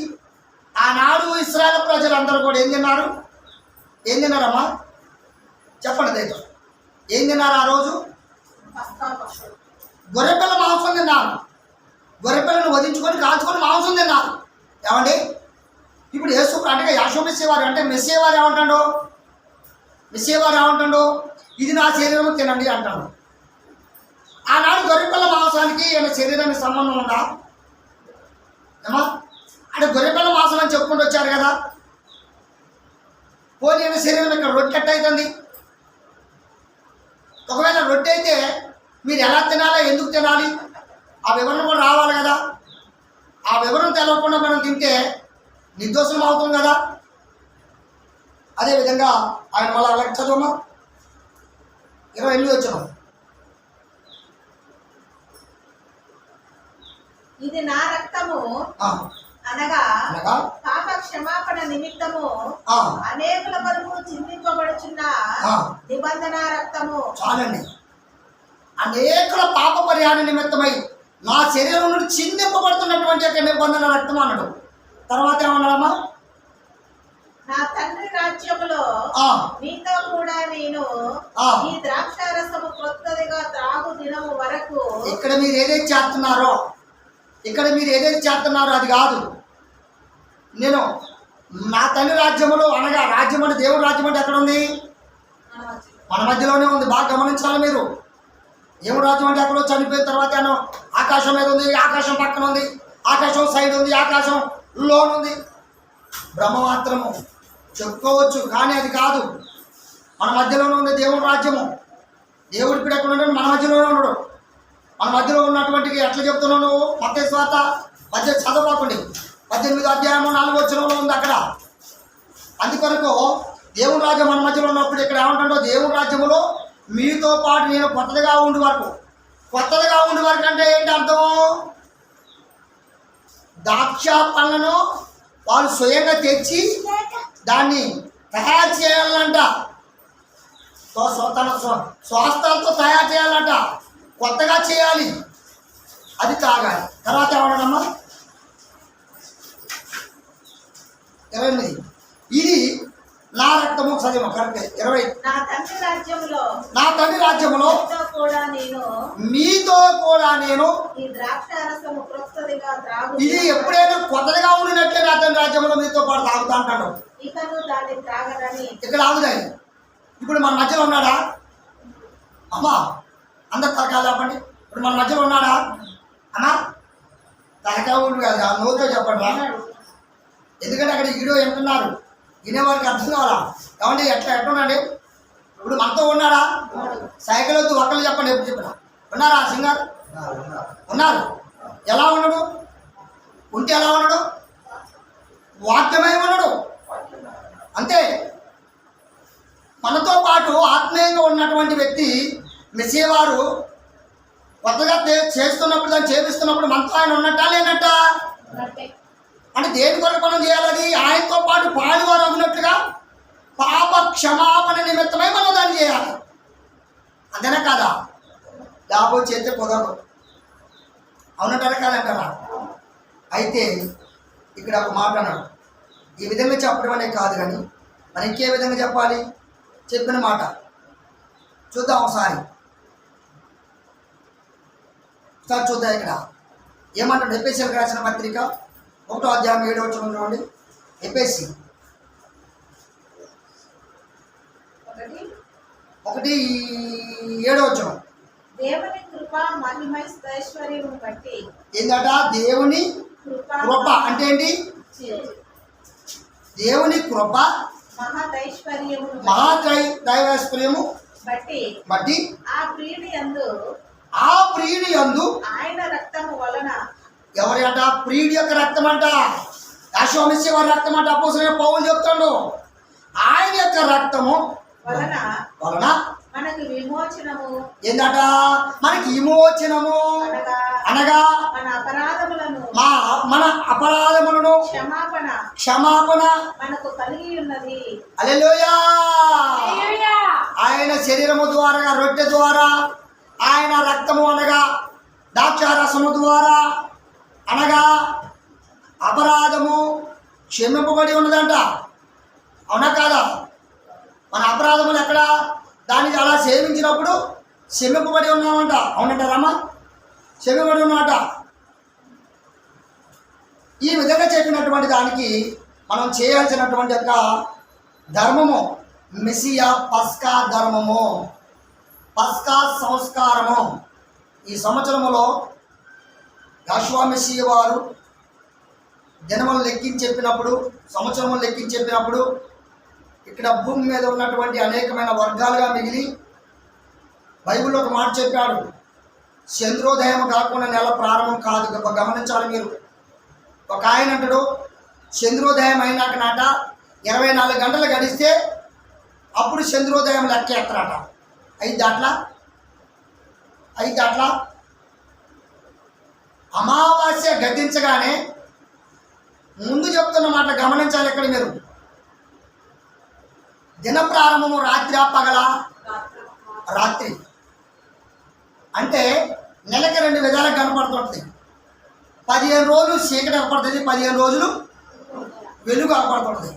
ఆనాడు ఇశ్రాయేలు ప్రజలందరూ కూడా ఏం తిన్నారు? ఏం తిన్నారమ్మా? చెప్పండి దయతో. ఏం తిన్నారు ఆ రోజు? గొర్రెపిల్ల మాంసం తిన్నారు. గొర్రెపిల్లను వధించుకొని కాల్చుకొని మాంసం తిన్నారు. ఏమండి? ఇప్పుడు యేసు అంటే యెషోమెస్సీవారు అంటే మెస్సేవారు ఏమంటాడు? మెస్సేవారు ఏమంటాడు? ఇది నా శరీరం తినండి అంటాడు. ఆనాడు గొర్రెపిల్ల మాంసానికి ఈయన శరీరానికి సంబంధం ఉందా? ఏమా అంటే గొర్రెపిల్ల మాంసం అని చెప్పుకుంటూ వచ్చారు కదా. పోనీ ఈయన శరీరం ఇక్కడ రొట్టె అవుతుంది. ఒకవేళ రొట్టె అయితే మీరు ఎలా తినాలా, ఎందుకు తినాలి, ఆ వివరణ కూడా రావాలి కదా. ఆ వివరణ తెలవకుండా మనం తింటే నిర్దోషం అవుతాం కదా. అదేవిధంగా ఆయన మళ్ళీ అలాగే చదవమా 28 వచ్చాము.
ఇది నా రక్తము అనగా పాప క్షమాపణ నిమిత్తము అనేకుల కొరకు చిందింపబడుచున్న నిబంధన రక్తము.
చాలండి. అనేకుల పాప పరిహార నిమిత్తమై నా శరీరం నుండి చిందింపబడుతున్నటువంటి యొక్క నిబంధన రక్తం అన్నాడు. తర్వాత ఏమన్నాడమ్మా?
నా తండ్రి రాజ్యములో మీతో కూడా నేను ఈ ద్రాక్షారసము కొత్తదిగా త్రాగు దినము వరకు. ఇక్కడ మీరు ఏదైతే చేస్తున్నారో అది కాదు. నేను నా తండ్రి రాజ్యములో, అనగా రాజ్యం అంటే దేవుడు రాజ్యం అంటే ఎక్కడ ఉంది? మన మధ్యలోనే ఉంది. బాగా గమనించాలి మీరు. దేవుడు రాజ్యం అంటే ఎక్కడో చనిపోయిన తర్వాత ఆకాశం మీద ఉంది, ఆకాశం పక్కన ఉంది, ఆకాశం సైడ్ ఉంది, ఆకాశం లోనుంది. బ్రహ్మ మాత్రము చెప్పుకోవచ్చు కానీ అది కాదు. మన మధ్యలోనే ఉంది దేవుడు రాజ్యము. దేవుడు ఇప్పుడు ఎక్కడ ఉన్నాడు? మన మధ్యలోనే ఉన్నాడు. మన మధ్యలో ఉన్నటువంటి ఎట్లా చెప్తున్నావు నువ్వు? మత్తయి సువార్త 18 చదవకండి. 18వ అధ్యాయము 4వ వచనంలో ఉంది అక్కడ. అందుకొరకు దేవుని రాజ్యం మన మధ్యలో ఉన్నప్పుడు ఇక్కడ ఏమంటాడో, దేవుని రాజ్యములో మీతో పాటు నేను కొత్తగా ఉండి వరకు అంటే ఏంటి అర్థం? ద్రాక్ష పళ్ళను వాళ్ళు స్వయంగా తెచ్చి దాన్ని తయారు చేయాలంట. తన స్వాస్థాలతో తయారు చేయాలంట. కొత్తగా చేయాలి, అది తాగాలి. తర్వాత ఏమన్నాడమ్మా? 28 ఇది నా రక్తము. చదివ కరెక్ట్. 20 నా తండ్రి
రాజ్యములో మీతో కూడా నేను ఇది ఎప్పుడైనా కొత్తగా ఉండినట్లే నా తండ్రి రాజ్యంలో మీతో పాటు తాగుతా అంటాడు. ఇక్కడ ఆగుదాయి. ఇప్పుడు మన మధ్యలో ఉన్నాడా అమ్మా? అందరు తలకాయలు చెప్పండి. ఇప్పుడు మన మధ్యలో ఉన్నాడా అమ్మా? తలకాయ ఊరు కాదు, ఆ నోతో చెప్పండి. ఎందుకంటే అక్కడ వీడియో వింటున్నారు, వినేవారికి అర్థం కావాలా? ఏమంటే ఎట్లున్నాండి? ఇప్పుడు మనతో ఉన్నాడా? సైకిల్ వద్దు, ఒక్కళ్ళు చెప్పండి. ఎప్పుడు చెప్పినా ఉన్నారా? సింగర్ ఉన్నారు. ఎలా ఉన్నాడు? ఉంటే ఎలా ఉన్నాడు? వాక్యమై ఉన్నాడు అంతే. మనతో పాటు ఆత్మీయంగా ఉన్నటువంటి వ్యక్తి మెస్సీ వారు కొత్తగా చేస్తున్నప్పుడు, దాన్ని చేపిస్తున్నప్పుడు మనతో ఆయన ఉన్నట్టా లేనట్టా? అంటే దేని కొరకు మనం చేయాలి? ఆయనతో పాటు పాలువారు అవునట్లుగా పాప క్షమాపణ నిమిత్తమై మనం దాన్ని చేయాలి. అంతేనా కాదా? లేకపోతే చేస్తే కుదరదు. అవునంటారా కాదంటారా? అయితే ఇక్కడ ఒక మాట అన్నాడు. ఈ విధంగా చెప్పడం అనే కాదు, కానీ మనం ఇంకే విధంగా చెప్పాలి? చెప్పిన మాట చూద్దాం ఒకసారి చూద్దాం. ఇక్కడ ఏమంటాడు? ఎఫెసీయులకు రాసిన పత్రిక 1వ అధ్యాయం 7వ వచనం చూడండి. ఎఫెసీ 1:7వ వచనం.
దేవుని కృప మహిమైశ్వర్యమును బట్టి.
ఏందట? దేవుని కృప అంటే ఏంటి? దేవుని కృప మహాదైవైశ్వర్యము బట్టి
ఆ ప్రియుని యందు ఆయన రక్తము వలన.
ఎవరి అంట? ప్రియుడి యొక్క రక్తం అంట. యేసు మెస్సీ వారి రక్తం అంట. అపోస్తలుడైన పౌలు చెప్తాడు, ఆయన యొక్క రక్తము
వలన
మనకు
విమోచనము.
ఏందట? మనకి విమోచనము అనగా మన అపరాధములను క్షమాపణ
మనకు కలిగి ఉన్నది.
హల్లెలూయా. ఆయన శరీరము ద్వారా, రొట్టె ద్వారా, ఆయన రక్తము అనగా ద్రాక్షారసము ద్వారా అనగా అపరాధము క్షమింపబడి ఉన్నదంట. అవునా కాదా? మన అపరాధములు ఎక్కడ? దానికి అలా సేవించినప్పుడు క్షమింపబడి ఉన్నామంట. అవునంటారమ్మా? క్షమింపబడి ఉన్నామంట. ఈ విధంగా చెప్పినటువంటి దానికి మనం చేయాల్సినటువంటి యొక్క ధర్మము మెస్సియా పస్కా ధర్మము, పస్కా సంస్కారము. ఈ సంవత్సరములో యేసు మెస్సీ వారు దినములు లెక్కించి చెప్పినప్పుడు, సంవత్సరములు లెక్కించి చెప్పినప్పుడు ఇక్కడ భూమి మీద ఉన్నటువంటి అనేకమైన వర్గాలుగా మిగిలి బైబిల్లో ఒక మాట చెప్పాడు. చంద్రోదయం కాకుండా నెల ప్రారంభం కాదు. గమనించాలి మీరు. ఒక ఆయన అంటాడు, చంద్రోదయం అయినాక నాట 24 గంటలు గడిస్తే అప్పుడు చంద్రోదయం లెక్క ఎత్తరాట. అయితే అట్లా అమావాస్య గతించగానే ముందు చెప్తున్న మాట గమనించాలి. ఇక్కడ మీరు దిన ప్రారంభము రాత్రి పగల? రాత్రి. అంటే నెలకి 2 విధాలుగా కనపడుతుంటుంది. 15 రోజులు చీకటి కనపడుతుంది, 15 రోజులు వెలుగు కనపడుతుంది.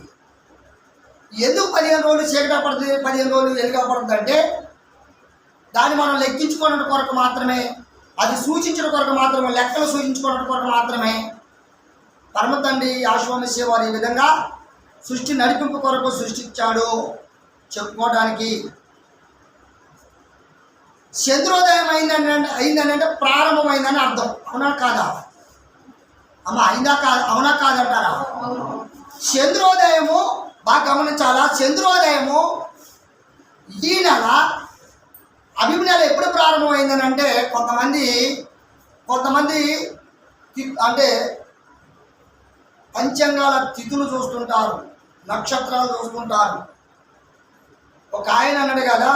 ఎందుకు 15 రోజులు చీకటి కనపడుతుంది, 15 రోజులు వెలుగు కనపడుతుంది అంటే దాన్ని మనం లెక్కించుకోవడం కొరకు మాత్రమే, అది సూచించడం కొరకు మాత్రమే, లెక్కలు సూచించుకోవడం కొరకు మాత్రమే పరమ తండ్రి యేసు మెస్సీ వారు ఈ విధంగా సృష్టి నడిపింపు కొరకు సృష్టించాడు చెప్పుకోవడానికి. చంద్రోదయం అయిందని అంటే ప్రారంభమైందని అర్థం. అవునా కాదా అమ్మ? అవునా కాదంటారా? చంద్రోదయము బాగా గమనించాలా. చంద్రోదయము ఈ నెల అభిమన్యాలు ఎప్పుడు ప్రారంభమైందని అంటే కొంతమంది అంటే పంచాంగాల తిథులు చూస్తుంటారు, నక్షత్రాలు చూస్తుంటారు. ఒక ఆయన అన్నాడు కదా,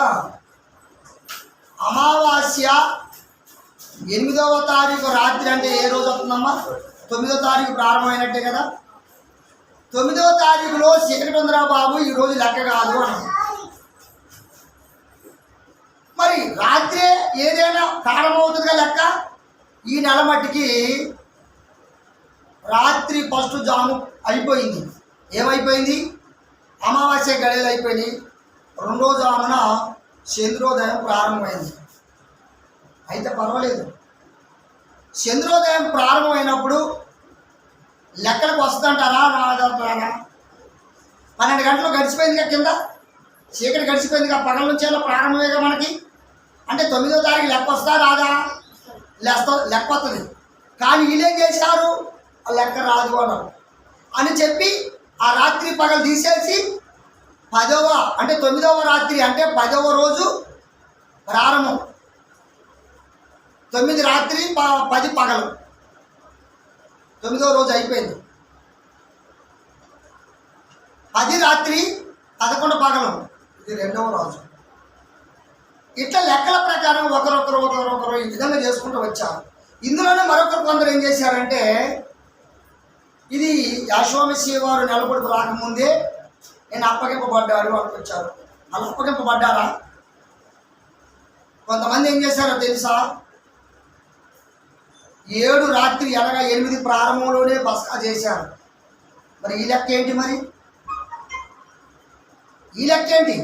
అమావాస్య 8వ తారీఖు రాత్రి అంటే ఏ రోజు వస్తుందమ్మా? 9వ తారీఖు ప్రారంభమైనట్టే కదా. 9వ తారీఖులో చీకటి ఉందిరా బాబు, ఈ రోజు లెక్క కాదు అన్నాడు. మరి రాత్రే ఏదైనా ప్రారంభమవుతుందిగా లెక్క. ఈ నెల మట్టికి రాత్రి ఫస్ట్ జాము అయిపోయింది. ఏమైపోయింది? అమావాస్య గడియలు అయిపోయింది. 2వ జామున చంద్రోదయం ప్రారంభమైంది. అయితే పర్వాలేదు. చంద్రోదయం ప్రారంభమైనప్పుడు లెక్కలకు వస్తుందంటారా రాదంటారా? 12 గంటలు గడిచిపోయిందిగా, కింద చీకటి గడిచిపోయిందిగా, పగల నుంచి అలా ప్రారంభమేగా మనకి. అంటే 9వ తారీఖు లెక్క వస్తా రాదా? లెక్క వస్తుంది. కానీ వీళ్ళేం చేశారు? ఆ లెక్క రాదు అన్నారు అని చెప్పి ఆ రాత్రి పగలు తీసేసి 10వ అంటే 9వ రాత్రి అంటే 10వ రోజు ప్రారంభం. 9 రాత్రి 10 పగలు, 9వ రోజు అయిపోయింది. 10 రాత్రి 11 పగలు, ఇది 2వ రాజు. ఇట్లా లెక్కల ప్రకారం ఒకరొకరు ఈ విధంగా చేసుకుంటూ వచ్చారు. ఇందులోనే మరొకరు కొందరు ఏం చేశారంటే, ఇది యెహోషువ వారు నిలబడుకు రాకముందే నేను అప్పగింపబడ్డాడు అనుకొచ్చారు. వాళ్ళు అప్పగింపబడ్డారా? కొంతమంది ఏం చేశారో తెలుసా, 7 రాత్రి అనగా 8 ప్రారంభంలోనే పస్కా చేశారు. మరి ఈ లెక్క ఏంటి? మరి ఈ లెక్క ఏంటి?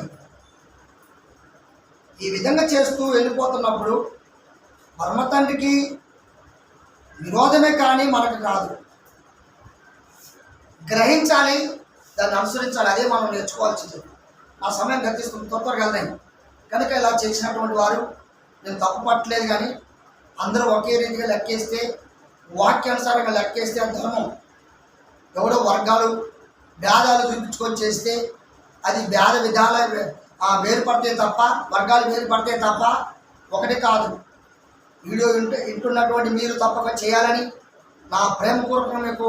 ఈ విధంగా చేస్తూ వెళ్ళిపోతున్నప్పుడు పరమ తండ్రికి విరోధమే కానీ మనకు కాదు. గ్రహించాలి, దాన్ని అనుసరించాలి. అదే మనం నేర్చుకోవాల్సింది. నా సమయం గతిస్తుంది, త్వరగా వెళ్దాం. కనుక ఇలా చేసినటువంటి వారు నేను తప్పు పట్టలేదు, కానీ అందరూ ఒకే రీతిగా లెక్కేస్తే, వాక్యానుసారంగా లెక్కేస్తే ధర్మం. ఎవడో వర్గాలు భేదాలు చూపించుకొని చేస్తే అది భేద విధాల వేరుపడితే తప్ప, వర్గాలు వేరుపడితే తప్ప ఒకటి కాదు. వీడియో వింటున్నటువంటి మీరు తప్పక చేయాలని నా ప్రేమపూర్వకంగా మీకు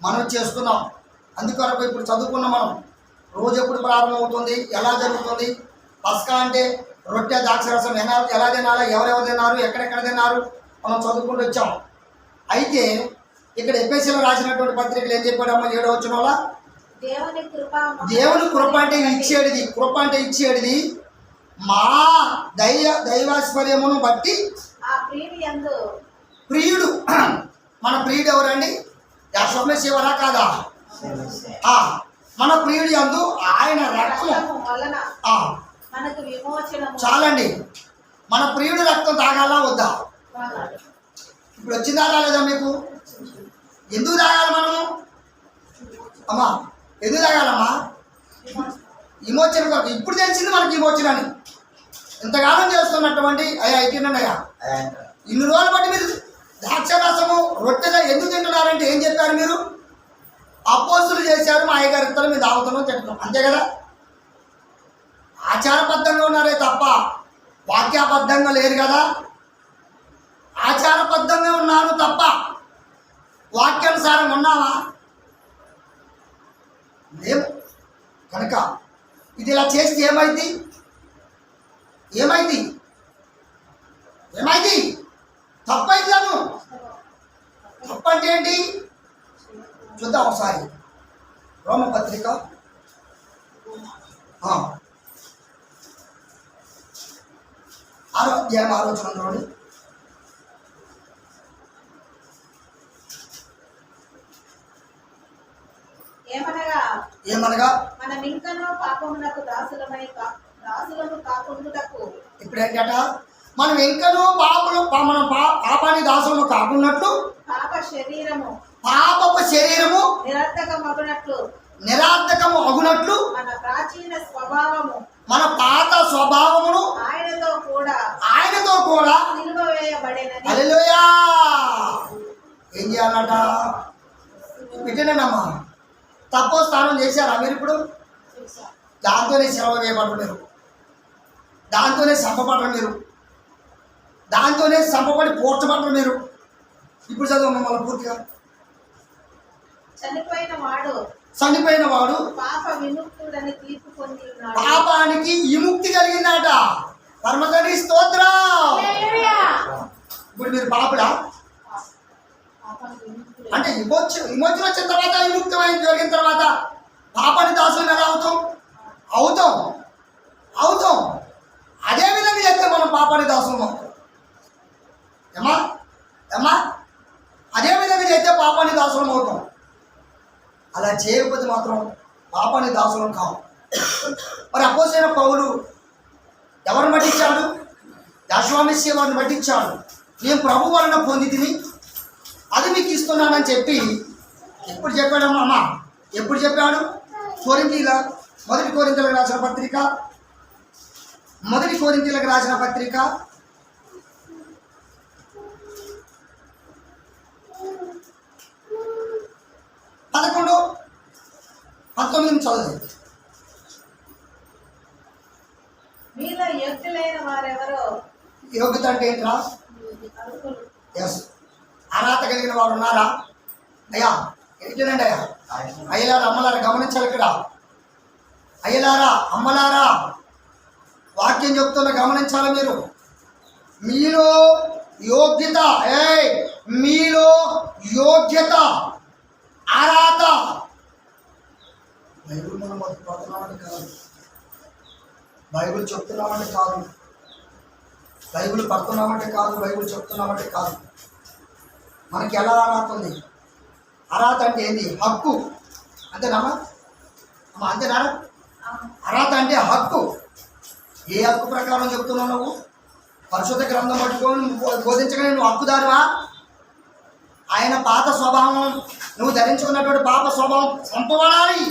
మనం చేస్తున్నాం. అందుకొరకు ఇప్పుడు చదువుకున్న మనం రోజు ఎప్పుడు ప్రారంభమవుతుంది, ఎలా జరుగుతుంది, పస్కా అంటే రొట్టె ద్రాక్షరసం ఎలా తినాలి, ఎవరెవరు తిన్నారు, ఎక్కడెక్కడ తిన్నారు, మనం చదువుకుంటూ వచ్చాం. అయితే ఇక్కడ ఎఫెసీయులకు రాసినటువంటి పత్రికలు ఏం చెప్పాడమ్మా 7వ వచనంలో, దేవుని కృప అంటే ఇచ్చేటిది. కృప అంటే ఇచ్చేటిది మా దైవాశ్వర్యమును బట్టి. ప్రియుడు, మన ప్రియుడు ఎవరండి? యెహోషువ కాదా? మన ప్రియుడు యందు ఆయన రక్తం. చాలండి. మన ప్రియుడు రక్తం తాగాలా వద్దా? ఇప్పుడు వచ్చిందా రాలేదా మీకు? ఎందుకు తాగాలి మనము? అమ్మా ఎందుకు తాగాలమ్మా? విమోచన కొరకు. ఇప్పుడు తెలిసింది మనకి విమోచన అని. ఇంతకాలం చేస్తున్నటువంటి అయ్యా అయిపోయిందండి అయ్యా, ఇన్ని రోజులు బట్టి మీరు ద్రాక్షరసము రొట్టెగా ఎందుకు తింటున్నారంటే ఏం చెప్పారు మీరు? అపోస్తులు చేశారు, మా అయ్యగారి ఇత్తలు మీరు తాగుతున్నాం తింటున్నాం, అంతే కదా. ఆచారబద్ధంగా ఉన్నారే తప్ప వాక్యాబద్ధంగా లేరు కదా. ఆచారబద్ధంగా ఉన్నాను తప్ప వాక్యానుసారం ఉన్నావా? లేవు. కనుక ఇది ఇలా చేస్తే ఏమైంది? ఏమైంది? ఏమైంది? తప్పైందాను. తప్పంటే ఏంటి చూద్దాం ఒకసారి. రోమపత్రిక 6వ అధ్యాయం 6వ వచనంలోని, ఏమనగా
మనం ఇంకనూ పాపమునకు దాసులము కాకుండుటకు.
ఇప్పుడు ఏంటట? మనం ఇంకనూ పాపానికి దాసులము కాకున్నట్లు పాపపు శరీరము నిరర్థకము అగునట్లు మన పాత స్వభావమును ఆయనతో కూడా హల్లెలూయా ఏం చేయాలట? పెట్టినమ్మా తప్పో స్నానం చేశారా మీరు? ఇప్పుడు దాంతోనే సెలవు వేయబడరు మీరు, దాంతోనే సంపబడరు మీరు, దాంతోనే సంపబడి పోర్చబడరు మీరు. ఇప్పుడు చదువు మమ్మల్ని పూర్తిగా. చనిపోయిన వాడు పాపానికి విముక్తి కలిగిందట. పరమతండ్రి స్తోత్రం. ఇప్పుడు మీరు పాపుడా అంటే విమోచన వచ్చిన తర్వాత, విముక్తమైన జరిగిన తర్వాత పాపాన్ని దాసులు ఎలా అవుతాం. అదే విధంగా చేస్తే మనం పాపాన్ని దాసులు ఏమా అదే విధంగా చేస్తే పాపాన్ని దాసులం అవుతాం. అలా చేయకపోతే మాత్రం పాపాన్ని దాసులం కావు. మరి అపోస్తలుడైన పౌలు ఎవరిని పట్టించాడు? యెహోషువ వారిని పట్టించాడు. నేను ప్రభు వలన పొందితిని, అది మీకు ఇస్తున్నానని చెప్పి ఎప్పుడు చెప్పాడమ్మా? అమ్మ ఎప్పుడు చెప్పాడు? మొదటి కొరింథీయులకు రాసిన పత్రిక 11:19 చదువు.
మీలో యోగ్యులైన వారెవరో.
యోగ్యత అంటే ఏంట్రా? ఎస్, అర్హత కలిగిన వారు ఉన్నారా? అయ్యా ఏంటండి అయ్యా, అయ్యలారా అమ్మలారా గమనించాలి ఇక్కడ. అయ్యలారా అమ్మలారా వాక్యం చెప్తున్న గమనించాలి మీరు. మీలో యోగ్యత, మీలో యోగ్యత, అర్హత. బైబిల్ మనం పడుతున్నామంటే కాదు, బైబిల్ చెప్తున్నామంటే కాదు, బైబిల్ పడుతున్నామంటే కాదు, బైబిల్ చెప్తున్నామంటే కాదు. మనకి ఎలా అర్హత ఉంది? అర్హత అంటే ఏంది? హక్కు. అంతేనామా? అంతేనా? అర్హత అంటే హక్కు. ఏ హక్కు ప్రకారం చెప్తున్నావు నువ్వు? పరిశుద్ధ గ్రంథం పట్టుకొని బోధించగానే నువ్వు హక్కుదారువా? ఆయన పాత స్వభావం, నువ్వు ధరించుకున్నటువంటి పాప స్వభావం చంపబడాలి,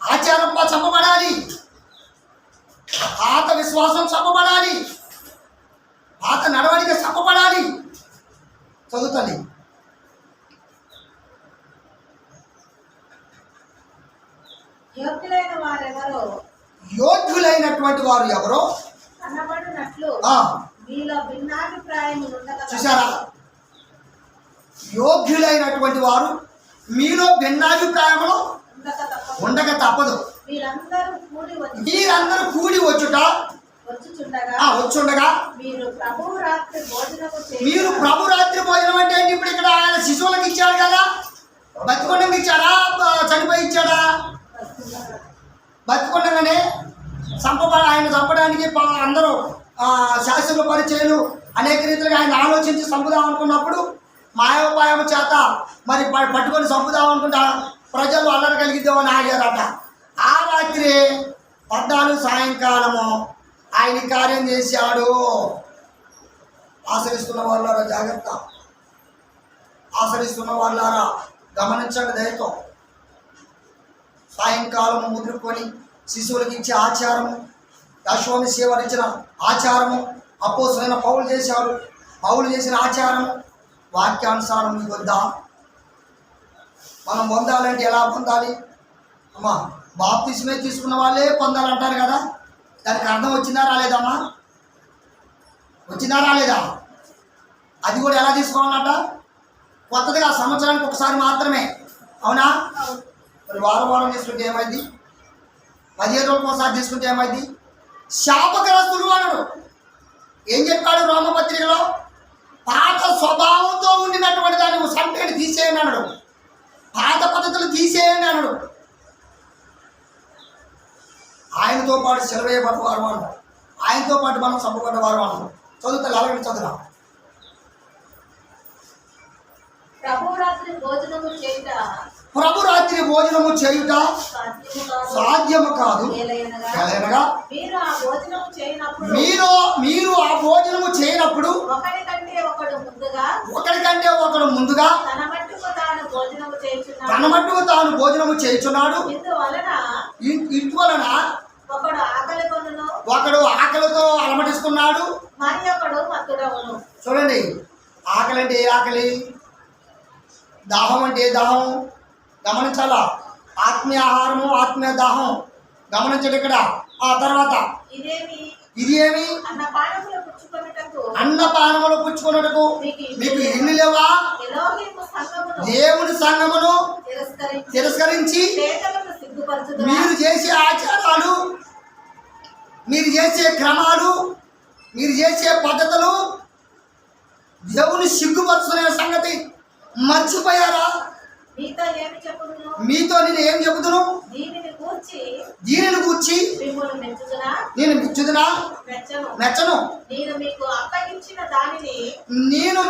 ఆచారం చంపబడాలి, పాత విశ్వాసం చంపబడాలి, పాత నడవడిక చంపబడాలి. చదువుతుంది. యోగ్యులైనటువంటి వారు ఎవరో చూసారా? యోగ్యులైనటువంటి వారు మీలో భిన్నాభిప్రాయములు ఉండక తప్పదు. మీరందరూ కూడి వచ్చుండగా మీరు ప్రభు రాత్రి భోజనం అంటే ఏంటి? ఇప్పుడు ఇక్కడ ఆయన శిశువులకు ఇచ్చాడు కదా, బతికొండగా ఇచ్చాడా, చనిపోయి ఇచ్చాడా? బతికొండగానే ఆయన చంపడానికి అందరూ శాస్త్రుల పరిచయాలు అనేక రీతిగా ఆయన ఆలోచించి చంపుదాం అనుకున్నప్పుడు మాయోపాయం చేత మరి పట్టుకొని చంపుదాం అనుకుంటా ప్రజలు అల్లరి కలిగిద్దామని ఆగారట. ఆ రాత్రి 14 సాయంకాలము ఆయన కార్యం చేశాడు. ఆచరిస్తున్న వాళ్ళారా జాగ్రత్త, ఆచరిస్తున్న వాళ్ళారా గమనించండి దయతో. సాయంకాలము ముద్రుకొని శిశువులకు ఇచ్చే ఆచారము, యశ్వని సేవరించిన ఆచారము అపోస్తలుడైన పౌలు చేశాడు. పౌలు చేసిన ఆచారము వాక్యానుసారం మీకు వద్దా? మనం పొందాలంటే ఎలా పొందాలి? అమ్మా, బాప్తిస్మే తీసుకున్న వాళ్ళే పొందాలంటారు కదా, దానికి అర్థం వచ్చిందా రాలేదమ్మా? వచ్చిందా రాలేదా? అది కూడా ఎలా తీసుకోవాలంట? కొత్తదిగా సంవత్సరానికి ఒకసారి మాత్రమే, అవునా? మరి వారం తీసుకుంటే ఏమైంది? 15 రోజులకు ఒకసారి తీసుకుంటే ఏమైంది? శాపగ్రస్తులు అన్నాడు. ఏం చెప్పాడు రోమపత్రికలో? పాత స్వభావంతో ఉండినటువంటి దాన్ని సంపేటి తీసేయండి అన్నాడు, పాత పద్ధతులు తీసేయండి అన్నాడు. ఆయనతో పాటు సెలవేయబడ్డవారు అన్నాడు, ఆయనతో పాటు మనం చంపబడ్డవారు అన్నాడు. చదువుతా అలాగే చదువురా.
ప్రభు రాత్రి భోజనము చేయుట సాధ్యము కాదు. మీరు ఆ భోజనము చేయనప్పుడు ఒకరికంటే ఒకడు ముందుగా తన మట్టుకు తాను భోజనము చేయుచున్నాడు. ఇందువలన ఒకడు ఆకలితో అలమటిస్తున్నాడు, చూడండి. ఆకలి అంటే ఏ ఆకలి? దాహం అంటే ఏ దాహం? గమనించాలా? ఆత్మీయ ఆహారము, ఆత్మీయ దాహం గమనించండి ఇక్కడ. ఆ తర్వాత ఇది ఏమి? అన్నపానములు పుచ్చుకున్నట్టుకు మీకు ఇల్లు లేవా? దేవుని సంఘమును తిరస్కరించి మీరు చేసే ఆచారాలు, మీరు చేసే క్రమాలు, మీరు చేసే పద్ధతులు దేవుని సిగ్గుపరుచుకునే సంగతి మర్చిపోయారా? మీతో నేను ఏం చెబుతును? దీనిని గూర్చి నేను మెచ్చుదునా? మెచ్చను. నేను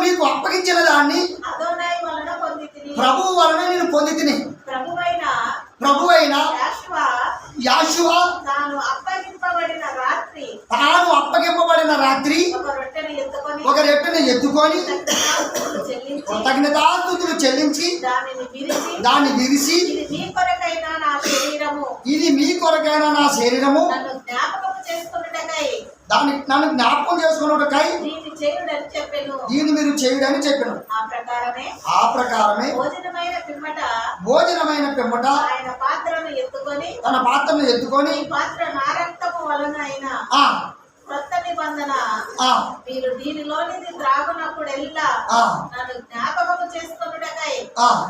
మీకు అప్పగించిన దాన్ని ప్రభువు వలన నేను పొంది తిని. ప్రభువైన యాషువా తాను అప్పగింపబడిన రాత్రి ఒక రొట్టెను ఎత్తుకొని కృతజ్ఞతాస్తుతులు చెల్లించి దాన్ని విరిసి, ఇది మీ కొరకైన నా శరీరము, నన్ను జ్ఞాపకం చేసుకున్నటకై దీన్ని మీరు చేయుడని చెప్పాను. ఆ ప్రకారమే భోజనమైన పిమ్మట తన పాత్రను ఎత్తుకొని కొత్త నిబంధన మీరు దీనిలోనిది త్రాగునప్పుడెల్లా నన్ను జ్ఞాపకము చేసుకొనుటకై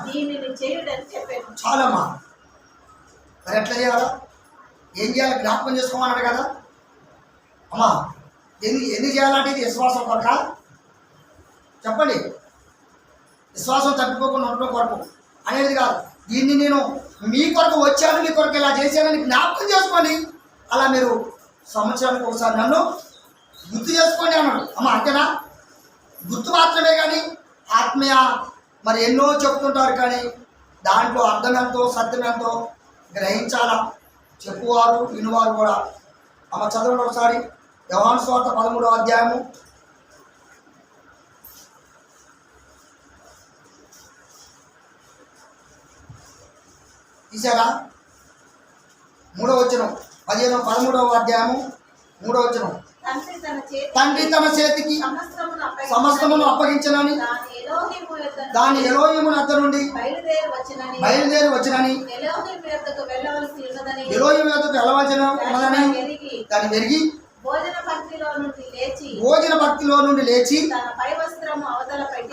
దీనిని చేయుడని చెప్పాను.
చాలమ్మా. మరి ఎట్లా చేయాలా? ఏం చేయాలి జ్ఞాపకం చేసుకోమన్నాడు కదా. అమ్మా ఎన్ని చేయాలంటే ఇది విశ్వాసం కొరక చెప్పండి. విశ్వాసం తప్పిపోకుండా ఉండడం కొరకు అనేది కాదు. దీన్ని నేను మీ కొరకు వచ్చాను, మీ కొరకు ఇలా చేశానని జ్ఞాపకం చేసుకోండి. అలా మీరు సంవత్సరానికి ఒకసారి నన్ను గుర్తు చేసుకోండి అన్నాడు. అమ్మ అంతేనా? గుర్తు మాత్రమే కానీ ఆత్మీయ మరి ఎన్నో చెప్తుంటారు, కానీ దాంట్లో అర్థం ఎంతో సత్యం ఎంతో గ్రహించాలా. చెప్పువారు వినువారు కూడా. అమ్మ చదవండి ఒకసారి యోహాను సువార్త 13వ అధ్యాయము. తీసారా? 3వ వచనం 13వ అధ్యాయము 3వ వచనం. తండ్రి తన చేతికి సమస్తమును అప్పగించనని దాని ఎలోహిము వద్ద నుండి బయలుదేరి వచ్చినని ఎలోహిము వద్దకు వెళ్ళవలసిన ఉన్నదని దాన్ని పెరిగి భోజన భక్తిలో నుండి లేచి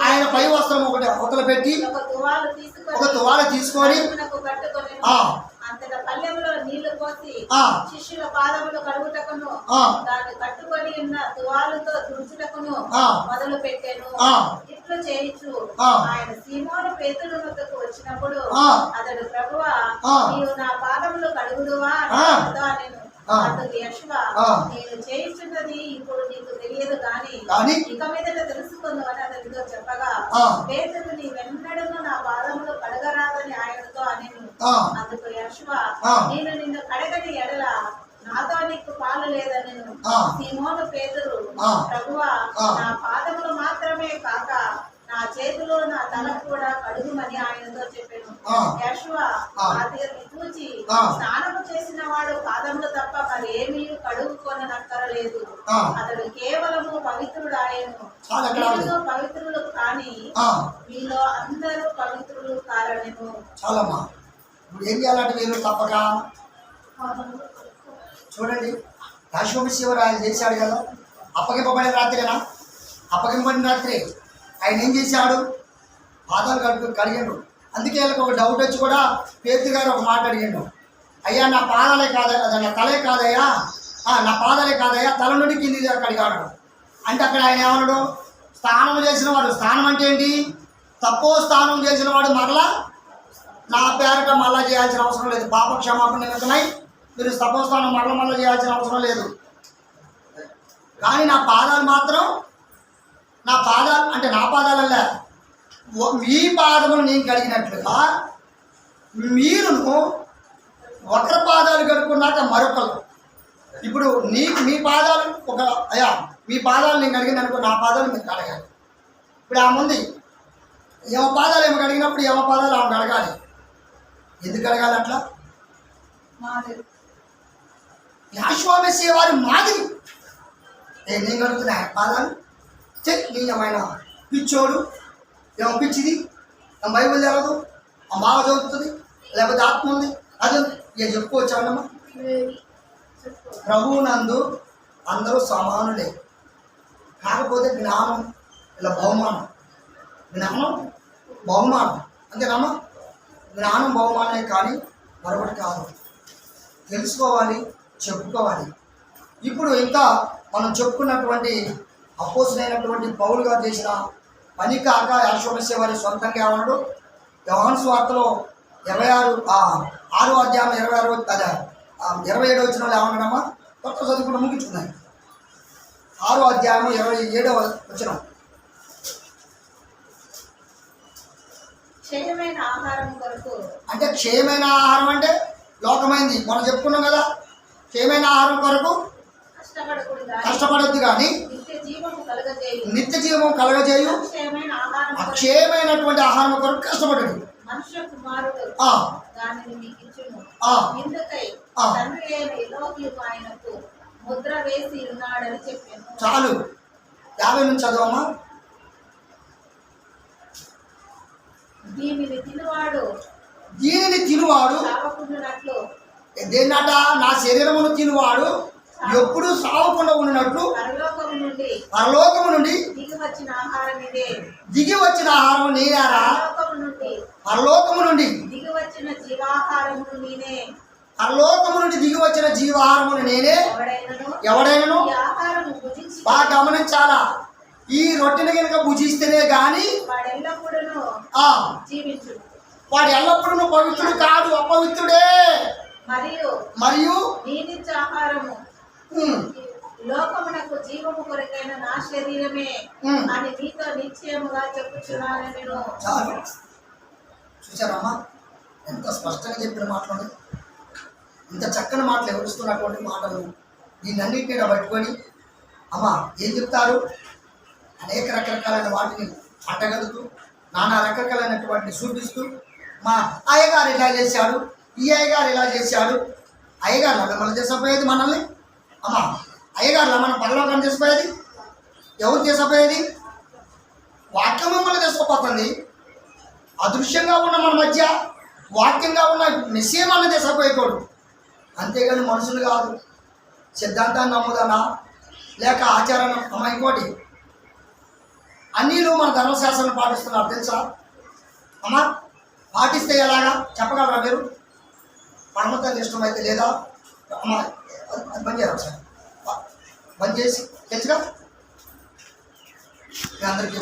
ఆయన పై వస్త్రం ఒకటి అవతల పెట్టి ఒక తువాల తీసుకొని
అంతట పల్లెములో నీళ్లు పోసి శిష్యుల పాదములు కడుగుటకును దాన్ని కట్టుకొని ఉన్న తువాలుతో తుడుచుటకును మొదలు పెట్టాను. ఇట్లు చేయించు ఆయన సీమోను పేతురు వద్దకు వచ్చినప్పుడు అతడు ప్రభువా నీవు నా పాదములు కడుగుదువా అని అతడు యెషువా నేను చేయించున్నది ఇప్పుడు నీకు తెలియదు గాని ఇక మీదట తెలుసుకుందామని అతనితో చెప్పగా పేతురు నీ వెన్నడను నా పాదములు కడగరాదని ఆయనతో అనేను. అందుకు యెషువా నేను నిన్ను కడగని ఎడల నాతో నీకు పాలు లేదనెను. సీమోను పేతురు ప్రభువా నా పాదములు మాత్రమే కాక నా చేతిలో నా తల కూడా కడుగుమని ఆయనతో చెప్పాను. యెషువా అతన్ని చూచి స్నానము చేసిన వాడు పాదములు తప్ప మరి ఏమీ కడుగుకొననక్కరలేదు, అతడు కేవలము పవిత్రుడాయను. మీలో పవిత్రులు కాని మీలో అందరూ పవిత్రులు కారనెను.
చాలమ్మా. ఇప్పుడు ఏం చేయాలంటే మీరు తప్పక చూడండి. రాజశేఖరాయలు చేశాడు కదా, అప్పగింపబడిన రాత్రినా? అప్పగింపబడిన రాత్రి ఆయన ఏం చేశాడు? పాదాలు కడిగాడు. అందుకే వీళ్ళకి ఒక డౌట్ వచ్చి కూడా పేతురు గారు ఒక మాట అడిగాడు, అయ్యా నా పాదాలే కాదయ్యా, నా తలే కాదయ్యా, నా పాదాలే కాదయ్యా, తల నుండి కింది కడిగాడు. అంటే అక్కడ ఆయన ఏమన్నాడు? స్నానం చేసిన వాడు. స్నానం అంటే ఏంటి? తప్పో స్నానం చేసిన వాడు మరలా నా పేరట మళ్ళా చేయాల్సిన అవసరం లేదు. పాప క్షమాపణ నిమిత్తమై మీరు తప్పో స్నానం మళ్ళా చేయాల్సిన అవసరం లేదు. కానీ నా పాదాలు మాత్రం, నా పాదాలు అంటే నా పాదాలల్లా మీ పాదములు నేను కడిగినట్లుగా మీరును ఒకరి పాదాలు కడుక్కున్నాక మరొకరు. ఇప్పుడు మీ పాదాలు ఒక అయ్యా మీ పాదాలు నేను కడిగిన అనుకో, నా పాదాలు మీరు కడగాలి. ఇప్పుడు ఆమె ఉంది, ఏమ పాదాలు ఏమో కడిగినప్పుడు ఏమ పాదాలు ఆమె కడగాలి. ఎందుకు కడగాలి అట్లా? యాశ్వామెస్సే వారి మాదిరి నేను కడుగుతున్నా పాదాలు. నీయమైన పిచ్చోడు ఏమో పిచ్చిది, నా బైబిల్ తెలదు, ఆ బాగా చదువుతుంది, లేకపోతే ఆత్మ ఉంది, అది ఇక చెప్పుకోవచ్చానమ్మా. ప్రభువునందు అందరూ సమానులే, కాకపోతే జ్ఞానం ఇలా బహుమానం. జ్ఞానం బహుమానం అంతేనమ్మా. జ్ఞానం బహుమానమే కానీ మరొకటి కాదు. తెలుసుకోవాలి, చెప్పుకోవాలి. ఇప్పుడు ఇంకా మనం చెప్పుకున్నటువంటి అపోస్తులైనటువంటి పౌలు గారు చేసిన పని కాక యాశ్వమెస్సే వారి సొంతంగా ఏమన్నాడు? యోహాను సువార్తలో 6వ అధ్యాయం 27వ వచనంలో ఏమన్నాడమ్మా? కొత్త చదువుకుంటూ ముగించుకున్నాయి. 6వ అధ్యాయం 27వ వచనం.
క్షయమైన ఆహారం కొరకు
అంటే క్షయమైన ఆహారం అంటే లోకమైంది మనం చెప్పుకున్నాం కదా. క్షయమైన ఆహారం కొరకు కష్టపడద్దు కానీ నిత్య జీవం కలగజేయు అక్షయమైనటువంటి ఆహారం కొరకు కష్టపడదు.
మనుష్య కుమారుడు దానిని మీకు ఇచ్చును. ఇందుకై తండ్రి అయిన ఎలోహిము ఆయనకు ముద్ర వేసి ఉన్నాడని చెప్పాను.
చాలు. 50 నుంచి చదవమ్మా.
దీనిని తినువాడు సావకుండునట్లు,
దేన్నట? నా శరీరమును తినువాడు ఎప్పుడు సావకుండా ఉన్నట్లు పరలోకము నుండి దిగి వచ్చిన ఆహారం నేనారా? పరలోకము నుండి
దిగి వచ్చిన జీవాహారము నేనే.
పరలోకము నుండి దిగి వచ్చిన జీవాహారమును నేనే. ఎవడైనను
ఈ ఆహారము భుజించి
బాగా గమనించాలా, ఈ రొట్టెని కనుక భుజిస్తేనే గాని
వాడెల్లప్పుడూ జీవించును.
వాడు ఎల్లప్పుడూ పవిత్రుడు కాదు, అపవిత్రుడే. మరియు
నేనిచ్చే ఆహారము లోకమునకు జీవము కొరకైన నా శరీరమే అని నీతో నిశ్చయముగా చెప్పుచున్నాను. నేను
చాలు. చూసారమ్మా ఎంత స్పష్టంగా చెప్పిన మాటలు, ఇంత చక్కని మాటలు ఎవరిస్తున్నటువంటి మాటలు. దీన్నన్నింటినీ పట్టుకొని అమ్మా ఏం చెప్తారు, అనేక రకరకాలైన వాటిని అంటగలుగుతూ నానా రకరకాలైనటువంటి చూపిస్తూ మా అయ్యగారు ఇలా చేశాడు, ఈ అయ్యగారు ఇలా చేశాడు. అయ్యగారులా మిమ్మల్ని తీసుకుపోయేది మనల్ని? అమ్మా అయ్యగారులా మనం పరలోకాన్ని తీసుకుపోయేది? ఎవరు తీసుకుపోయేది? వాక్యం మిమ్మల్ని తీసుకుపోతుంది. అదృశ్యంగా ఉన్న మన మధ్య వాక్యంగా ఉన్న మెస్సేజ్ అన్న తీసుకుపోయేటోడు. అంతేగాని మనుషులు కాదు. సిద్ధాంతాన్ని నమ్ముదానా లేక ఆచారాన్ని అమ్మ ఇంకోటి అన్నీలు మన ధర్మశాస్త్రాన్ని పాటిస్తున్నారు తెలుసా అమ్మా? పాటిస్తే ఎలాగా చెప్పగలరా మీరు? పరమతాన్ని ఇష్టమైతే లేదా అమ్మ అది బంద్ చేయాలి సార్, బంద్ చేసి తెలుసుగా మీ అందరికీ